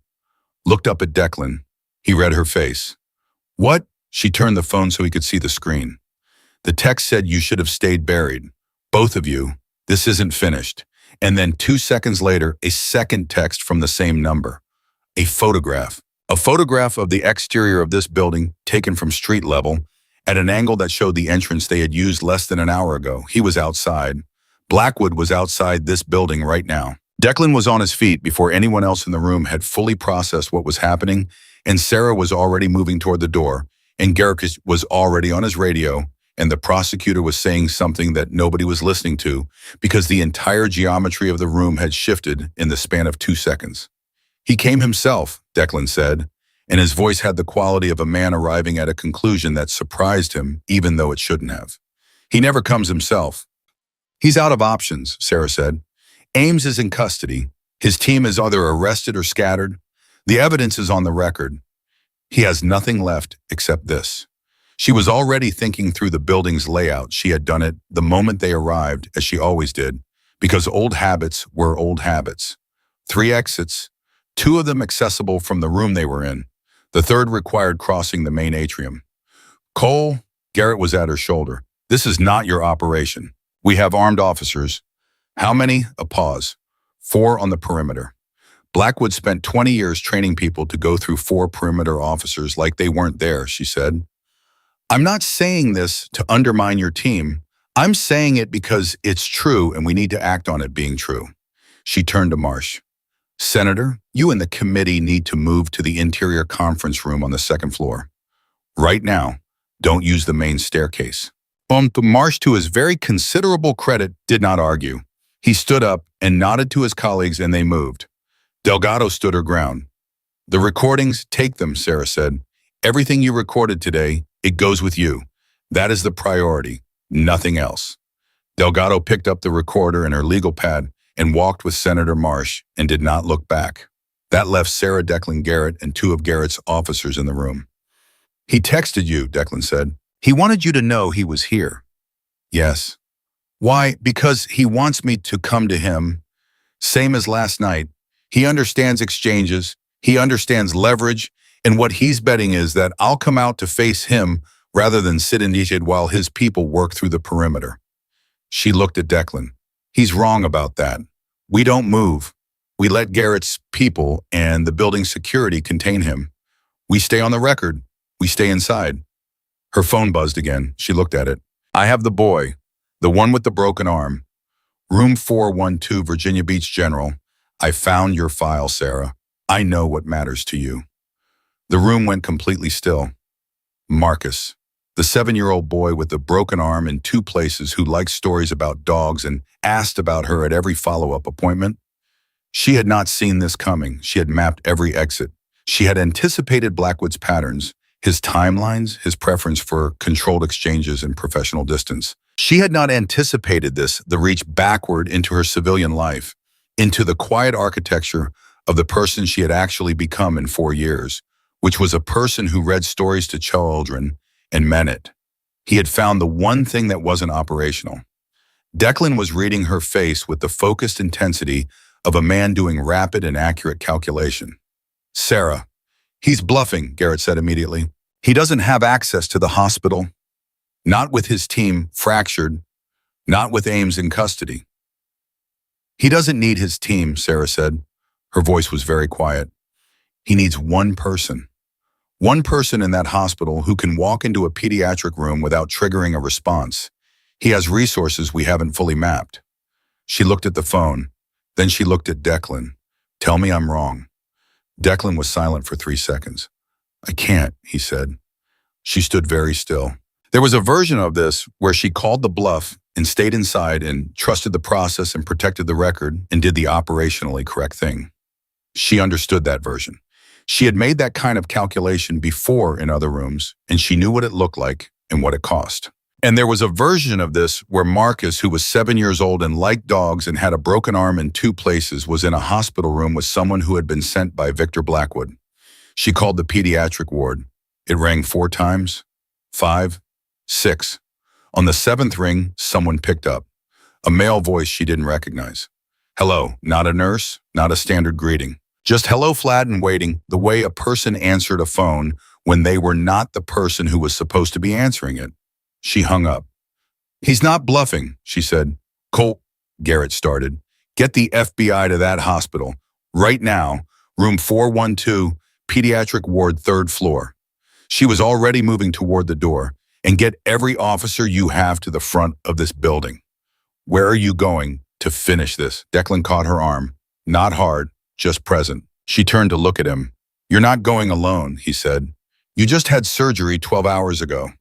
Looked up at Declan. He read her face. What? She turned the phone so he could see the screen. The text said, you should have stayed buried. Both of you. This isn't finished. And then 2 seconds later, a second text from the same number. A photograph. A photograph of the exterior of this building, taken from street level, at an angle that showed the entrance they had used less than an hour ago. He was outside. Blackwood was outside this building right now. Declan was on his feet before anyone else in the room had fully processed what was happening, and Sarah was already moving toward the door, and Garrick was already on his radio, and the prosecutor was saying something that nobody was listening to because the entire geometry of the room had shifted in the span of 2 seconds. He came himself, Declan said, and his voice had the quality of a man arriving at a conclusion that surprised him even though it shouldn't have. He never comes himself. He's out of options, Sarah said. Ames is in custody. His team is either arrested or scattered. The evidence is on the record. He has nothing left except this. She was already thinking through the building's layout. She had done it the moment they arrived, as she always did, because old habits were old habits. 3 exits, 2 of them accessible from the room they were in. The third required crossing the main atrium. Cole, Garrett was at her shoulder. This is not your operation. We have armed officers. How many? A pause. 4 on the perimeter. Blackwood spent 20 years training people to go through 4 perimeter officers like they weren't there, she said. I'm not saying this to undermine your team. I'm saying it because it's true and we need to act on it being true. She turned to Marsh. Senator, you and the committee need to move to the interior conference room on the 2nd floor. Right now, don't use the main staircase. Marsh, to his very considerable credit, did not argue. He stood up and nodded to his colleagues and they moved. Delgado stood her ground. The recordings, take them, Sarah said. Everything you recorded today, it goes with you. That is the priority, nothing else. Delgado picked up the recorder and her legal pad and walked with Senator Marsh and did not look back. That left Sarah, Declan, Garrett, and 2 of Garrett's officers in the room. He texted you, Declan said. He wanted you to know he was here. Yes. Why? Because he wants me to come to him. Same as last night. He understands exchanges. He understands leverage. And what he's betting is that I'll come out to face him rather than sit in Egypt while his people work through the perimeter. She looked at Declan. He's wrong about that. We don't move. We let Garrett's people and the building security contain him. We stay on the record. We stay inside. Her phone buzzed again. She looked at it. I have the boy, the one with the broken arm. Room 412, Virginia Beach General. I found your file, Sarah. I know what matters to you. The room went completely still. Marcus, the 7-year-old boy with the broken arm in 2 places who liked stories about dogs and asked about her at every follow-up appointment. She had not seen this coming. She had mapped every exit. She had anticipated Blackwood's patterns, his timelines, his preference for controlled exchanges and professional distance. She had not anticipated the reach backward into her civilian life, into the quiet architecture of the person she had actually become in 4 years, which was a person who read stories to children and meant it. He had found the one thing that wasn't operational. Declan was reading her face with the focused intensity of a man doing rapid and accurate calculation. Sarah, he's bluffing, Garrett said immediately. He doesn't have access to the hospital. Not with his team fractured. Not with Ames in custody. He doesn't need his team, Sarah said. Her voice was very quiet. He needs one person. One person in that hospital who can walk into a pediatric room without triggering a response. He has resources we haven't fully mapped. She looked at the phone. Then she looked at Declan. Tell me I'm wrong. Declan was silent for 3 seconds. I can't, he said. She stood very still. There was a version of this where she called the bluff and stayed inside and trusted the process and protected the record and did the operationally correct thing. She understood that version. She had made that kind of calculation before in other rooms, and she knew what it looked like and what it cost. And there was a version of this where Marcus, who was 7 years old and liked dogs and had a broken arm in 2 places, was in a hospital room with someone who had been sent by Victor Blackwood. She called the pediatric ward. It rang 4 times, 5, 6. On the 7th ring, someone picked up. A male voice she didn't recognize. Hello, not a nurse, not a standard greeting. Just hello flat and waiting, the way a person answered a phone when they were not the person who was supposed to be answering it. She hung up. He's not bluffing, she said. Colt, Garrett started. Get the FBI to that hospital. Right now, room 412, pediatric ward, 3rd floor. She was already moving toward the door. And get every officer you have to the front of this building. Where are you going to finish this? Declan caught her arm. Not hard, just present. She turned to look at him. You're not going alone, he said. You just had surgery 12 hours ago.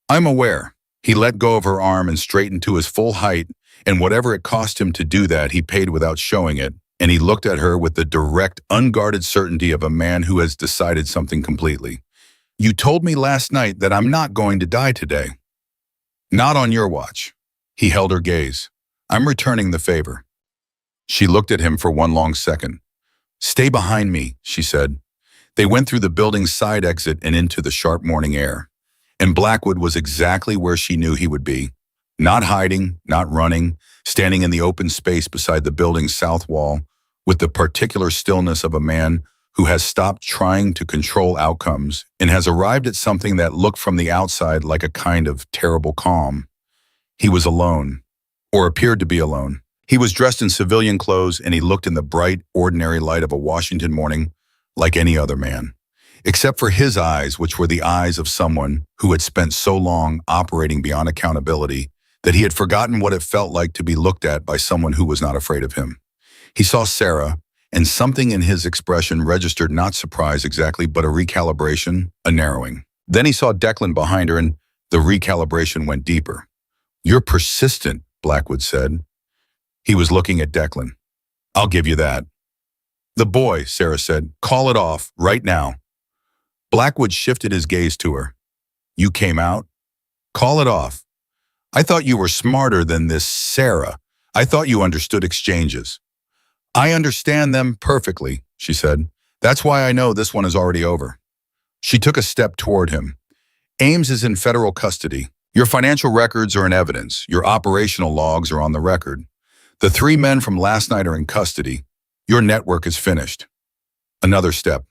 I'm aware. He let go of her arm and straightened to his full height, and whatever it cost him to do that, he paid without showing it, and he looked at her with the direct, unguarded certainty of a man who has decided something completely. You told me last night that I'm not going to die today. Not on your watch. He held her gaze. I'm returning the favor. She looked at him for one long second. Stay behind me, she said. They went through the building's side exit and into the sharp morning air. And Blackwood was exactly where she knew he would be. Not hiding, not running, standing in the open space beside the building's south wall, with the particular stillness of a man who has stopped trying to control outcomes and has arrived at something that looked from the outside like a kind of terrible calm. He was alone, or appeared to be alone. He was dressed in civilian clothes and he looked in the bright, ordinary light of a Washington morning like any other man, except for his eyes, which were the eyes of someone who had spent so long operating beyond accountability that he had forgotten what it felt like to be looked at by someone who was not afraid of him. He saw Sarah, and something in his expression registered not surprise exactly, but a recalibration, a narrowing. Then he saw Declan behind her, and the recalibration went deeper. You're persistent, Blackwood said. He was looking at Declan. I'll give you that. The boy, Sarah said, call it off, right now. Blackwood shifted his gaze to her. You came out? Call it off. I thought you were smarter than this, Sarah. I thought you understood exchanges. I understand them perfectly, she said. That's why I know this one is already over. She took a step toward him. Ames is in federal custody. Your financial records are in evidence. Your operational logs are on the record. The 3 men from last night are in custody. Your network is finished. Another step.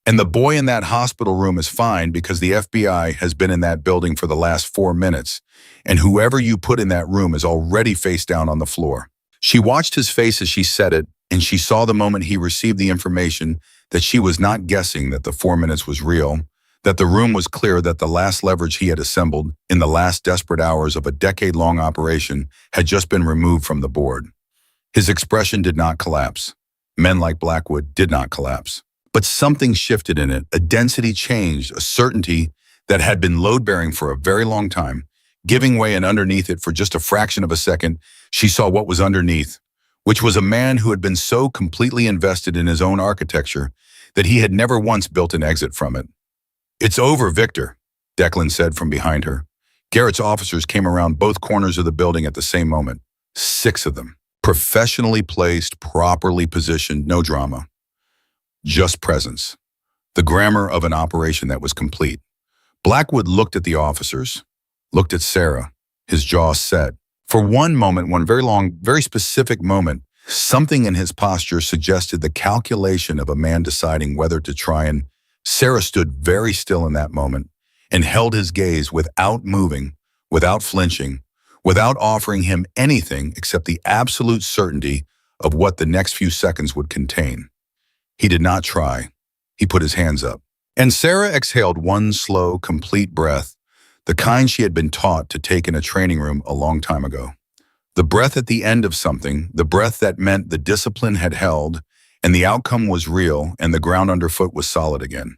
And the boy in that hospital room is fine because the FBI has been in that building for the last 4 minutes, and whoever you put in that room is already face down on the floor. She watched his face as she said it, and she saw the moment he received the information that she was not guessing that the 4 minutes was real, that the room was clear, that the last leverage he had assembled in the last desperate hours of a decade-long operation had just been removed from the board. His expression did not collapse. Men like Blackwood did not collapse. But something shifted in it, a density changed, a certainty that had been load-bearing for a very long time, giving way, and underneath it for just a fraction of a second, she saw what was underneath, which was a man who had been so completely invested in his own architecture that he had never once built an exit from it. It's over, Victor, Declan said from behind her. Garrett's officers came around both corners of the building at the same moment. 6 of them. Professionally placed, properly positioned, no drama. Just presence. The grammar of an operation that was complete. Blackwood looked at the officers, looked at Sarah, his jaw set. For one moment, one very long, very specific moment, something in his posture suggested the calculation of a man deciding whether to try, and Sarah stood very still in that moment and held his gaze without moving, without flinching, without offering him anything except the absolute certainty of what the next few seconds would contain. He did not try. He put his hands up. And Sarah exhaled one slow, complete breath, the kind she had been taught to take in a training room a long time ago. The breath at the end of something, the breath that meant the discipline had held, and the outcome was real, and the ground underfoot was solid again.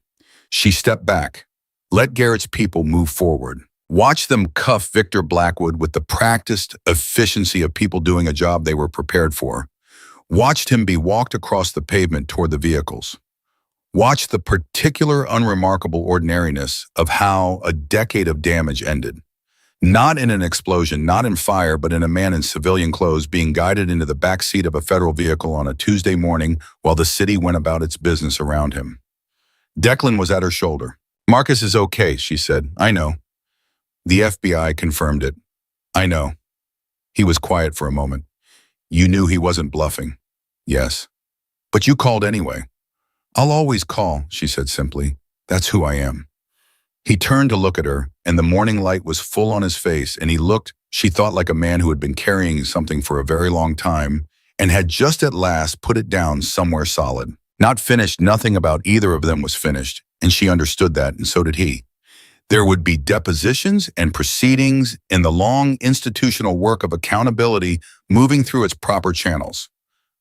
She stepped back. Let Garrett's people move forward. Watch them cuff Victor Blackwood with the practiced efficiency of people doing a job they were prepared for. Watched him be walked across the pavement toward the vehicles. Watch the particular unremarkable ordinariness of how a decade of damage ended. Not in an explosion, not in fire, but in a man in civilian clothes being guided into the back seat of a federal vehicle on a Tuesday morning while the city went about its business around him. Declan was at her shoulder. Marcus is okay, she said. I know. The FBI confirmed it. I know. He was quiet for a moment. You knew he wasn't bluffing. Yes. But you called anyway. I'll always call, she said simply. That's who I am. He turned to look at her, and the morning light was full on his face, and he looked, she thought, like a man who had been carrying something for a very long time and had just at last put it down somewhere solid. Not finished, nothing about either of them was finished, and she understood that, and so did he. There would be depositions and proceedings and the long institutional work of accountability moving through its proper channels.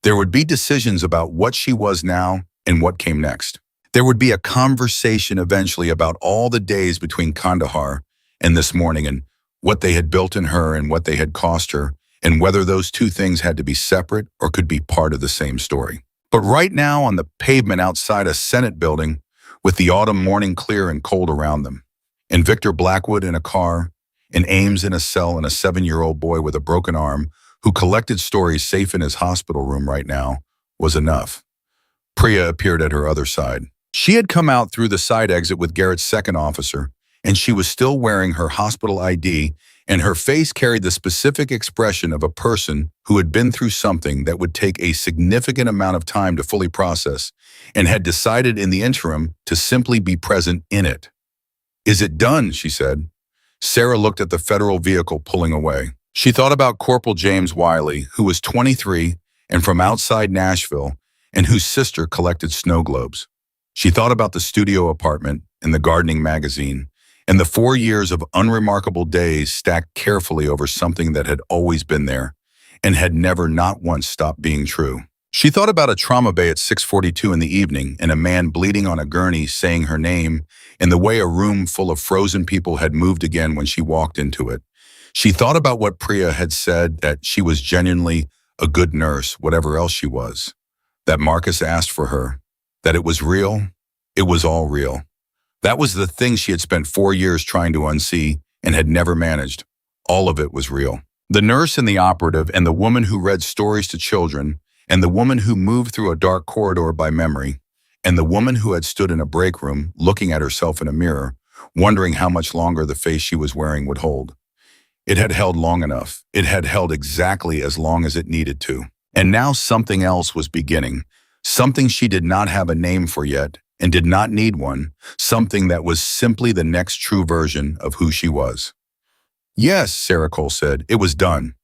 There would be decisions about what she was now and what came next. There would be a conversation eventually about all the days between Kandahar and this morning and what they had built in her and what they had cost her, and whether those two things had to be separate or could be part of the same story. But right now on the pavement outside a Senate building, with the autumn morning clear and cold around them, and Victor Blackwood in a car, and Ames in a cell, and a 7-year-old boy with a broken arm who collected stories safe in his hospital room right now, was enough. Priya appeared at her other side. She had come out through the side exit with Garrett's second officer, and she was still wearing her hospital ID, and her face carried the specific expression of a person who had been through something that would take a significant amount of time to fully process, and had decided in the interim to simply be present in it. "Is it done?" she said. Sarah looked at the federal vehicle pulling away. She thought about Corporal James Wiley, who was 23 and from outside Nashville, and whose sister collected snow globes. She thought about the studio apartment and the gardening magazine, and the 4 years of unremarkable days stacked carefully over something that had always been there, and had never not once stopped being true. She thought about a trauma bay at 6:42 in the evening, and a man bleeding on a gurney saying her name, and the way a room full of frozen people had moved again when she walked into it. She thought about what Priya had said, that she was genuinely a good nurse, whatever else she was, that Marcus asked for her, that it was real. It was all real. That was the thing she had spent 4 years trying to unsee and had never managed. All of it was real. The nurse and the operative and the woman who read stories to children, and the woman who moved through a dark corridor by memory, and the woman who had stood in a break room looking at herself in a mirror, wondering how much longer the face she was wearing would hold. It had held long enough. It had held exactly as long as it needed to. And now something else was beginning, something she did not have a name for yet and did not need one, something that was simply the next true version of who she was. "Yes," Sarah Cole said, "it was done.